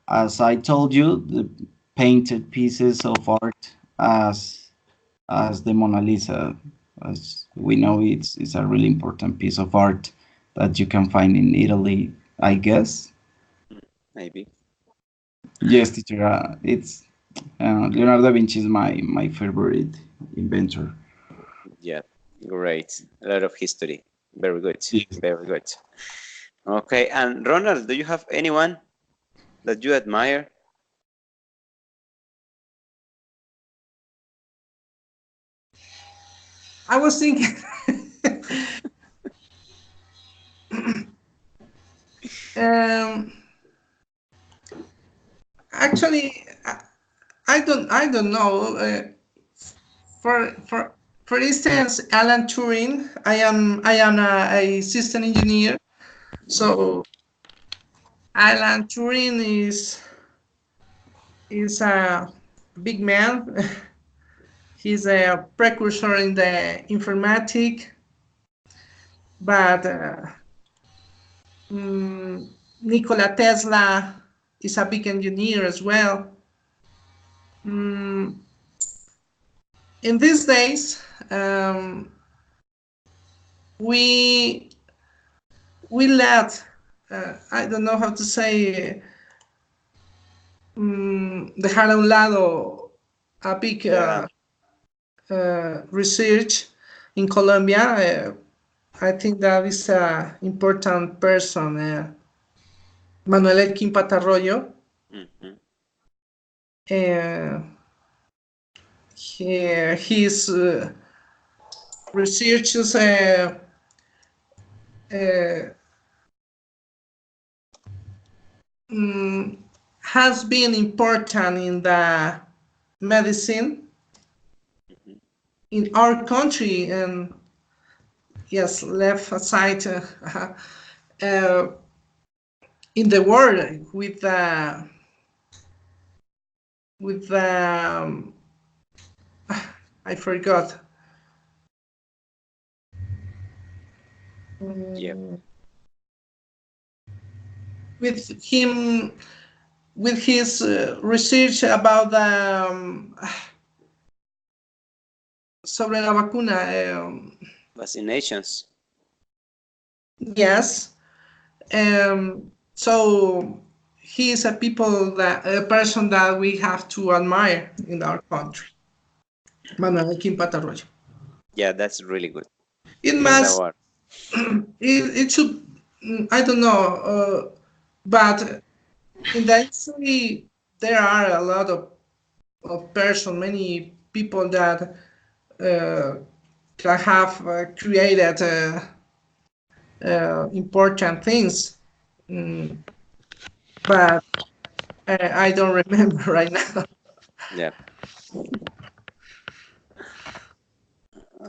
as I told you, the painted pieces of art as the Mona Lisa. As we know, it's a really important piece of art that you can find in Italy, I guess. Maybe. Yes, teacher. It's Leonardo da Vinci is my favorite inventor. Yeah. Great. A lot of history. Very good. Yes. Very good. Okay. And Ronald, do you have anyone that you admire? I was thinking. um, Actually, I don't know. For for for instance, Alan Turing. I am a system engineer. So Alan Turing is a big man. He's a precursor in the informatic, but Nikola Tesla is a big engineer as well. Mm, in these days, we let, I don't know how to say, dejar a un lado a big Yeah. research in Colombia. I think that is an important person, Manuel Elkin Patarroyo. Mm-hmm. His researches uh, has been important in the medicine in our country, and yes, left aside uh, in the world with I forgot. Yeah. with him, with his research about sobre la vacuna. Vaccinations. Yes. So he is a person that we have to admire in our country. Manuel Quimpat Arroyo. Yeah, that's really good. It This must. award. It should. I don't know, but in the history there are a lot of many people that have created important things, but I don't remember right now. Yeah.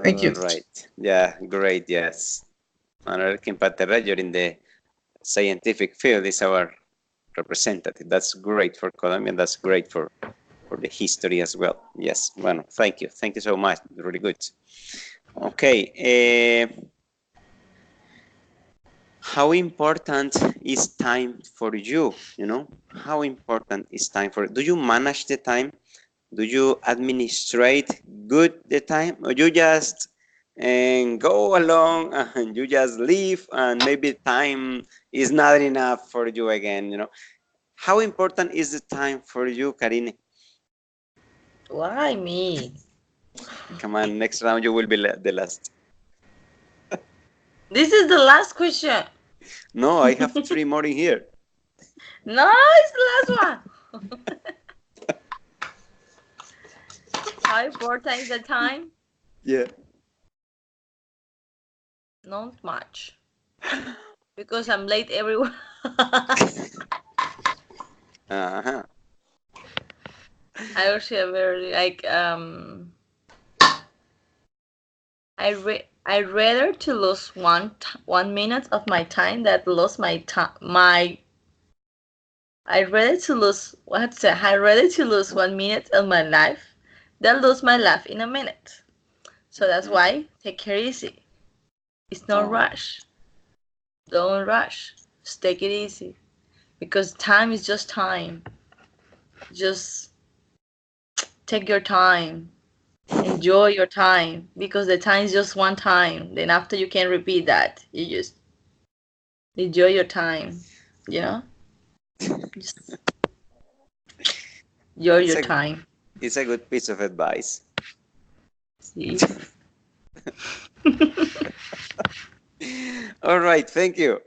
Thank you. Right. Yeah, great. Yes. Manuel Quimpat-Arroyo in the scientific field is our representative. That's great for Colombia. That's great for the history as well. Yes. Well, thank you. Thank you so much. Really good. Okay. How important is time for you? You know, how important is time for? Do you manage the time? Do you administrate good the time, or you just go along and you just leave, and maybe time is not enough for you again? You know, how important is the time for you, Karine? Why me? Come on, next round you will be the last. This is the last question. No, I have 3 more in here. No, it's the last one. How important is the time? Yeah. Not much. Because I'm late everywhere. Uh-huh. I also very like I rather to lose 1 minute of my time than lose my time I'd rather to lose I'd rather to lose 1 minute of my life than lose my life in a minute. So that's why take care easy. It's no rush. Don't rush. Just take it easy. Because time is just time. Just take your time. Enjoy your time. Because the time is just one time. Then after you can repeat that. You just enjoy your time. You know? Just enjoy your time. It's a good piece of advice. See? All right, thank you.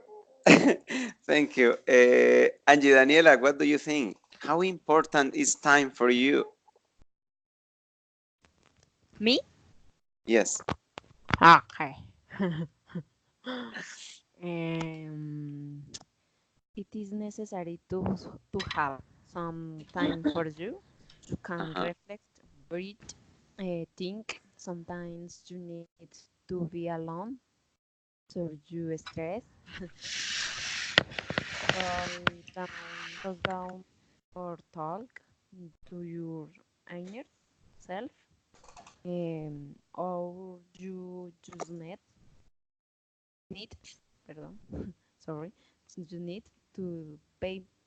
Thank you. Angie Daniela, what do you think? How important is time for you? Me? Yes. Okay. It is necessary to have some time for you. You can reflect, breathe, think. Sometimes you need to be alone, so you stress. Slow down, or talk to your inner self, or you just need, pardon, sorry, you need to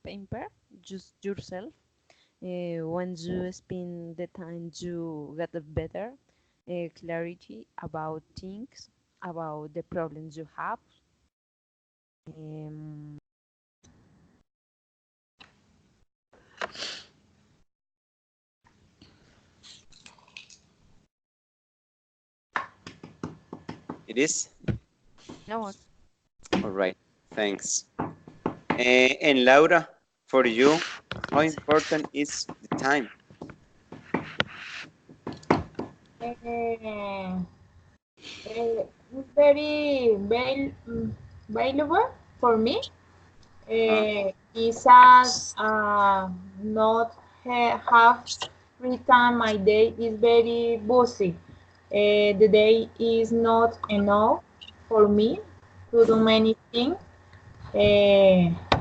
pamper just yourself. When you spend the time, you get a better clarity about things, about the problems you have. Um, It is? no more. All right, thanks. And Laura, for you, how important is the time? It's very valuable for me. It's as not have free time. My day is very busy. The day is not enough for me to do many things.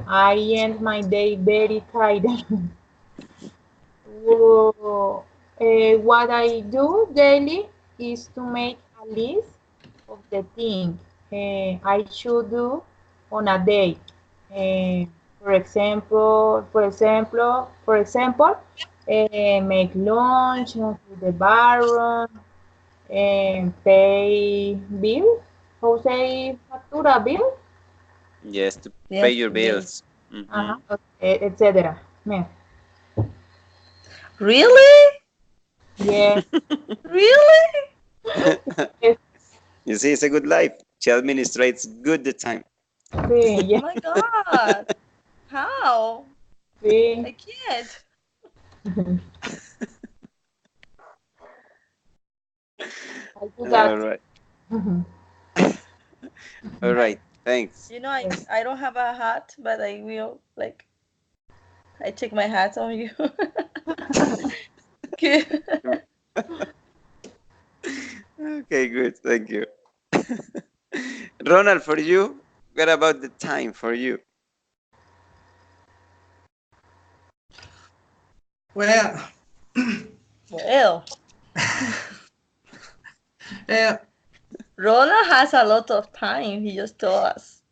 I end my day very tired. What I do daily is to make a list of the things I should do on a day. Make lunch, go to the bathroom, pay bill. How say factura bill? Yes, to pay Yes, your bill. bills. Mhm. Etc. Me. Really? Yeah. Really? Yes, You see, it's a good life. She administrates good the time. sí, Oh yeah, my God. How? sí. I can't. I do All that. right. All right. Thanks. You know, I don't have a hat, but I will like I take my hat on you. Okay. Okay, good. Thank you. Ronald, for you, what about the time for you? Well, Well, uh, Ronald has a lot of time. He just told us.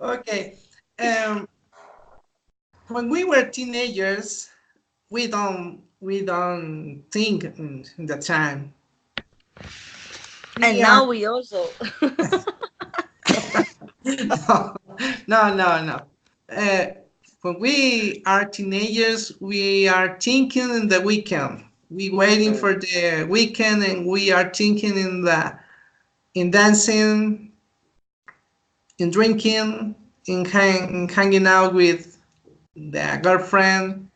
okay. Um, when we were teenagers, we don't think in the time. And We are now we also. no. Uh, when we are teenagers, we are thinking in the weekend. We waiting for the weekend, and we are thinking in dancing, in drinking, in hanging out with the girlfriend,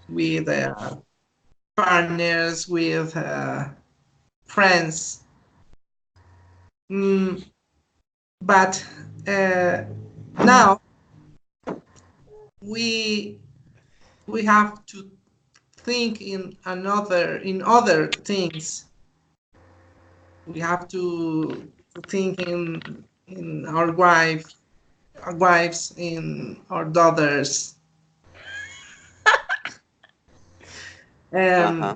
with partners, with friends. Mm, but now we we have to think in other things. We have to think in our wives, in our daughters. Uh-huh.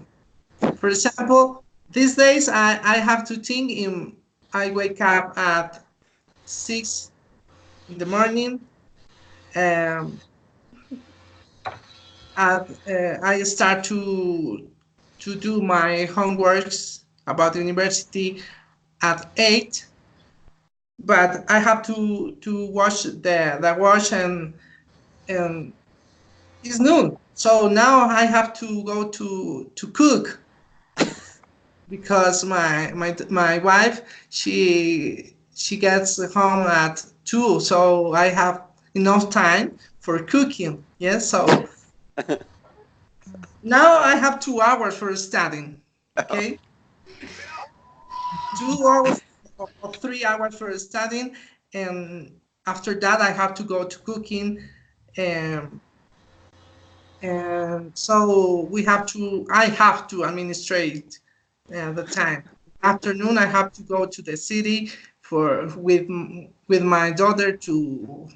For example, these days I have to think in. I wake up at 6 in the morning. Um, I start to do my homeworks about the university at 8, but I have to wash the wash, and it's noon. So now I have to go to cook, because my wife, she gets home at 2, so I have enough time for cooking. Yes, so now I have 2 hours for studying. Okay, 2 hours or 3 hours for studying, and after that I have to go to cooking, and so I have to administrate the time. Afternoon I have to go to the city for with my daughter to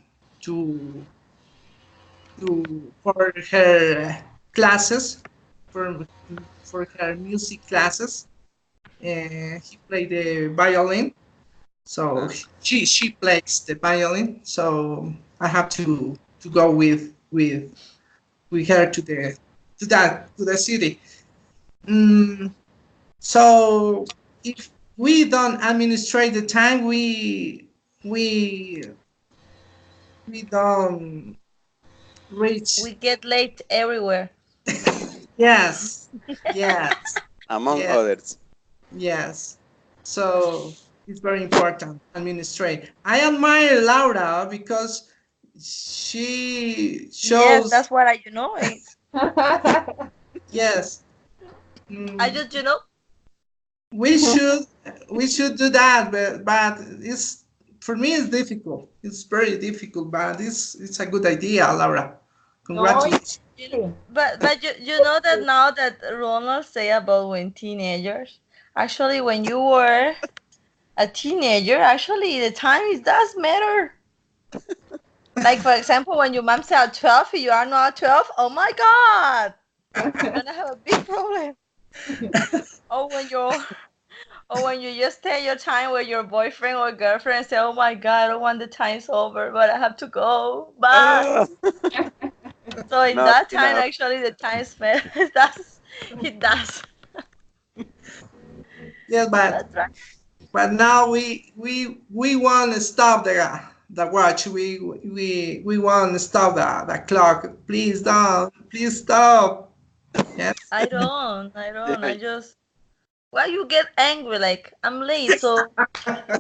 for her classes, for for her music classes. He played the violin, so she plays the violin. So I have to go with her to the city. Mm, so if we don't administrate the time, we we don't reach. We get late everywhere. Yes, yes, Among yes, others. yes. So it's very important administrate. I admire Laura because she Yes, shows. that's what I know. Yes. I mm, just we should we should do that, but it's, for me it's difficult. It's very difficult, but it's a good idea, Laura. No, Congratulations. but you know that now that Ronald say about when teenagers, actually when you were a teenager, actually the time is does matter. Like for example, when your mom said 12, you are not 12. Oh my God, you're gonna have a big problem. Or Or when you just take your time with your boyfriend or girlfriend and say, "Oh my God, I don't want the time's over, but I have to go. Bye." So in Not that time, enough. actually, the time spent does it does. Yes, That's right. but now we want to stop the watch. We want to stop the clock. Please stop. Yes. I don't. I just why you get angry? Like I'm late, so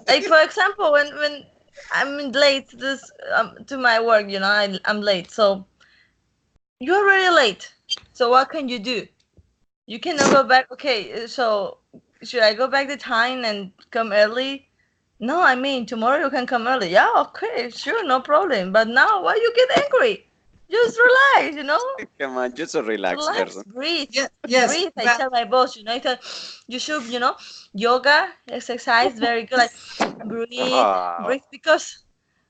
like for example, when I'm late this to my work, I'm late, so you're already late. So what can you do? You cannot go back. Okay, so should I go back the time and come early? No, I mean tomorrow you can come early. Yeah, okay, sure, no problem. But now why you get angry? Just relax. Come on, just a relaxed Relax, person. breathe, Yes, breathe. I but tell my boss, I tell you should, yoga, exercise, very good. Like breathe, Oh, breathe. Because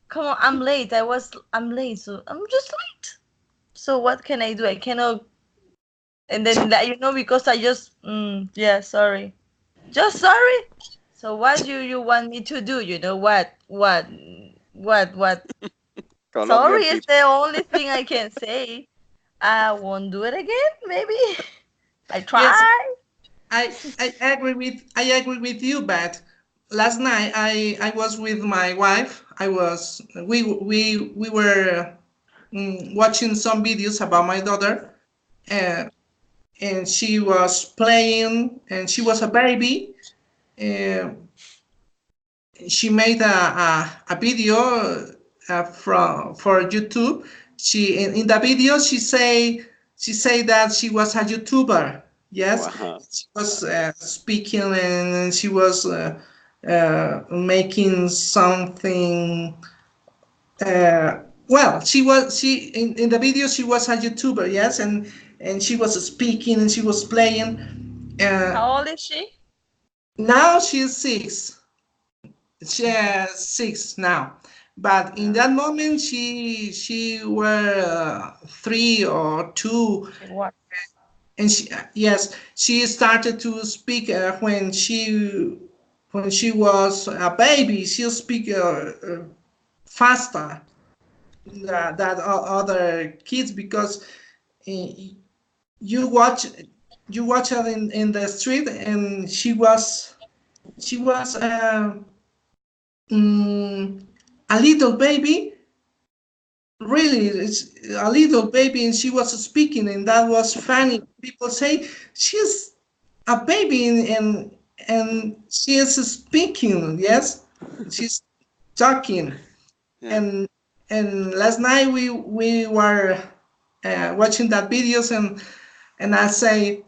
come on, I'm late, so I'm just late. So what can I do? I cannot. And then that because I just yeah, sorry, just sorry. So what do you want me to do? You know what? Colombian Sorry is people. the only thing I can say. I won't do it again. Maybe I yes, try. I agree with you. But last night I was with my wife. We were watching some videos about my daughter, and she was playing, and she was a baby. Uh, she made a video from for YouTube. She in the video she say that she was a YouTuber. Yes, Wow. she was speaking, and she was making something. Well, she in the video she was a YouTuber. Yes, and she was speaking and she was playing. Uh, How old is she? Now she's 6. She's 6 now, but in Yeah. that moment she were 3 or 2. She what? And yes, she started to speak when she was a baby. She'll speak faster than other kids, because uh, you watch you watch her in the street, and she was mm, a little baby. Really, it's a little baby, and she was speaking, and that was funny. People say she's a baby, and she is speaking. Yes, she's talking. Yeah. And last night we were watching that videos, and I say,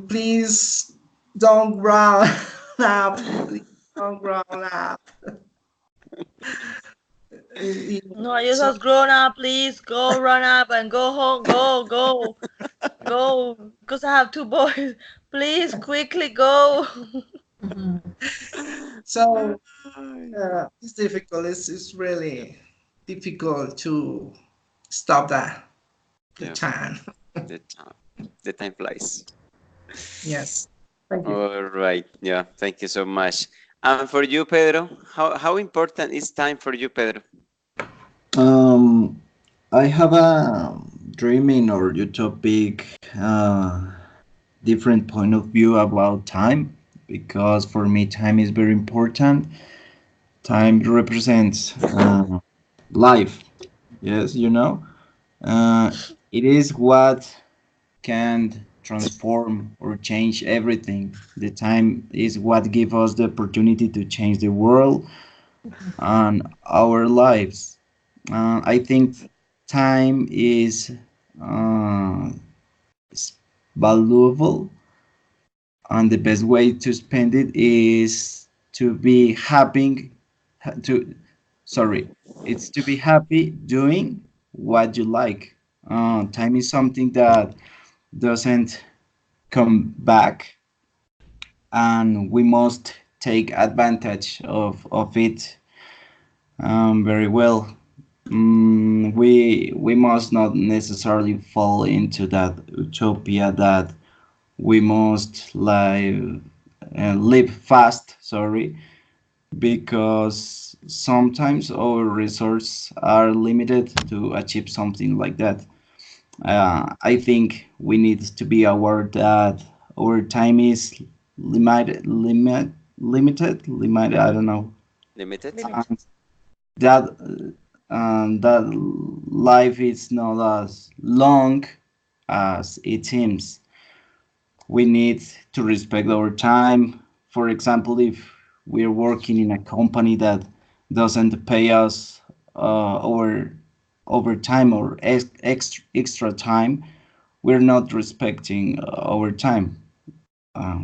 please don't grow up. Please don't grow up. No, I just So was grown up. Please go run up and go home. Go. Because I have two boys. Please quickly go. so it's difficult. It's really difficult to stop the Yeah. time. The time. The time flies. Yes. Thank you. All right. Yeah. Thank you so much. And for you, Pedro, how important is time for you, Pedro? Um, I have a dreaming or utopic different point of view about time, because for me time is very important. Time represents life. Yes, uh, it is what can transform or change everything. The time is what gives us the opportunity to change the world and our lives. I think time uh, is valuable, and the best way to spend it is to be happy. To sorry, it's to be happy doing what you like. Time is something that doesn't come back, and we must take advantage of it very well. We must not necessarily fall into that utopia that we must live live fast, sorry, because sometimes our resources are limited to achieve something like that. I think we need to be aware that our time is limited. I don't know. Limited. Limit. And that that life is not as long as it seems. We need to respect our time. For example, if we're working in a company that doesn't pay us our overtime or extra time, we're not respecting our time.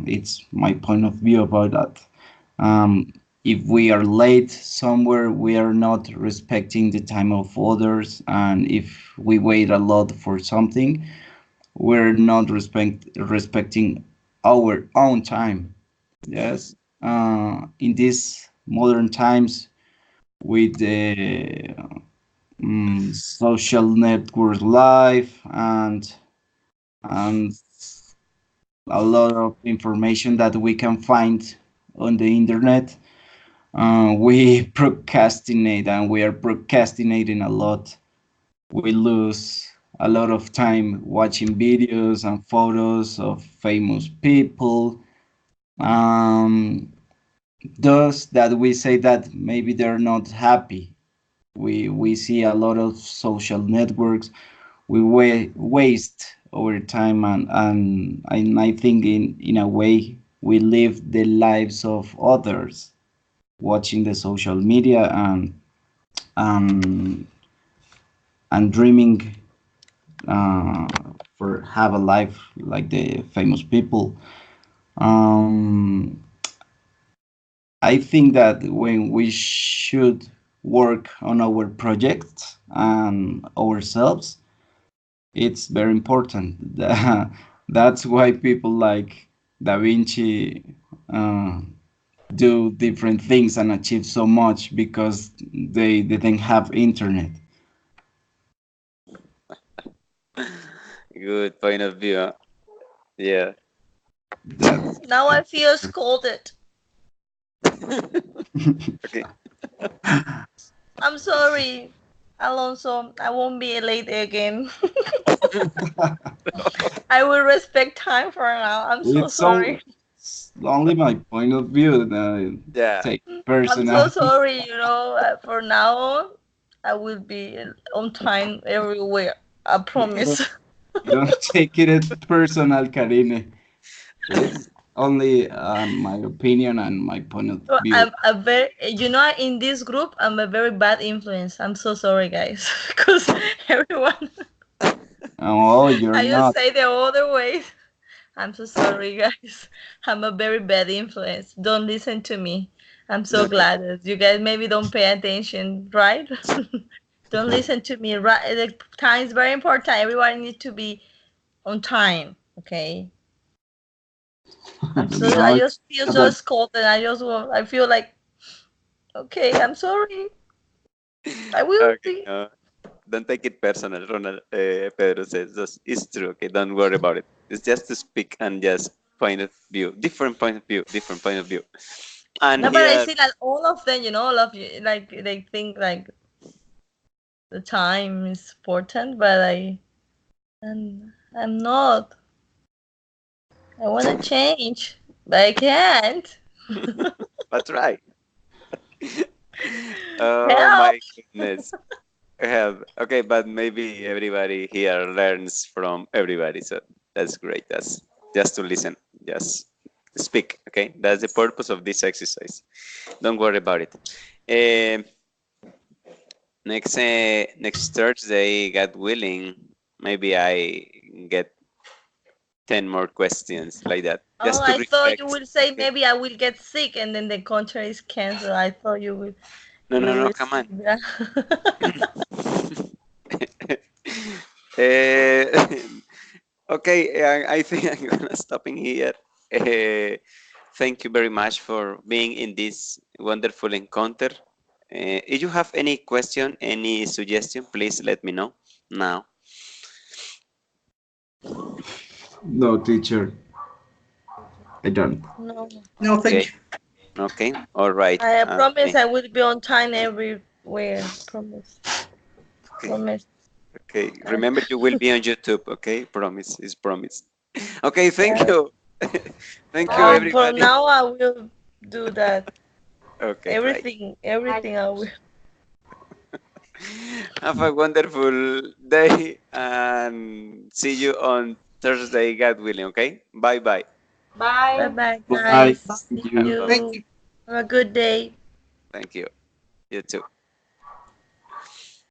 It's my point of view about that. If we are late somewhere, we are not respecting the time of others, and if we wait a lot for something, we're not respecting our own time. Yes. In these modern times, with the social network life and a lot of information that we can find on the internet, we procrastinate and we are procrastinating a lot. We lose a lot of time watching videos and photos of famous people. Um, those that we say that maybe they're not happy. We see a lot of social networks. We waste our time and I think in a way we live the lives of others watching the social media and and dreaming uh, for have a life like the famous people. Um, I think that when we should work on our projects and ourselves, it's very important. That's why people like Da Vinci uh, do different things and achieve so much because they didn't have internet. Good point of view. Huh? Yeah. That's Now I feel scolded. Okay. I'm sorry, Alonso. I won't be late again. I will respect time for now. I'm so it's so sorry. it's only my point of view. Yeah. Take I'm so personal. sorry. For now on, I will be on time everywhere. I promise. Don't take it personal, Karine. It's only my opinion and my point of So view. I'm a very, in this group, I'm a very bad influence. I'm so sorry, guys, because everyone, Oh, you're I just not. say the other way. I'm so sorry, guys. I'm a very bad influence. Don't listen to me. I'm so Okay. glad that you guys maybe don't pay attention, right? Don't listen to me. Right, the time is very important. Everyone needs to be on time. Okay. I No, it's just feel so that. scolded. I feel like, okay, I'm sorry. I will Okay. be. No, don't take it personal, Ronald. Pedro says it's true. Okay, don't worry about it. It's just to speak and just point of view, different point of view, different point of view. And No, but I here, see that all of them, all of you, like they think like the time is important, but I'm not. I want to change, but I can't. that's right. Oh Help! my goodness. Okay, but maybe everybody here learns from everybody, so that's great. That's just to listen, just speak. Okay, that's the purpose of this exercise. Don't worry about it. Um next Thursday, God willing, maybe I get 10 more questions like that, Oh, just to I thought you reflect. would say Okay. maybe I will get sick and then the contract is canceled. I thought No, you no, will no. Come on. receive that. Eh, okay, I think I'm gonna stop in here. Thank you very much for being in this wonderful encounter. If you have any question, any suggestion, please let me know now. No, teacher. I don't. No. No, thank Okay. you. Okay. All right. I promise Okay. I will be on time everywhere. Promise. Okay. Promise. Okay. Remember, you will be on YouTube. Okay. Promise. Is promise. Okay. Thank Yeah. you. Thank you, From everybody. now I will do that. Okay. Great. Everything I will. Have a wonderful day and see you on Thursday, God willing. Okay. Bye bye. Bye Bye. bye, Bye. guys. See Thank you. you. Thank you. Have a good day. Thank you. You too.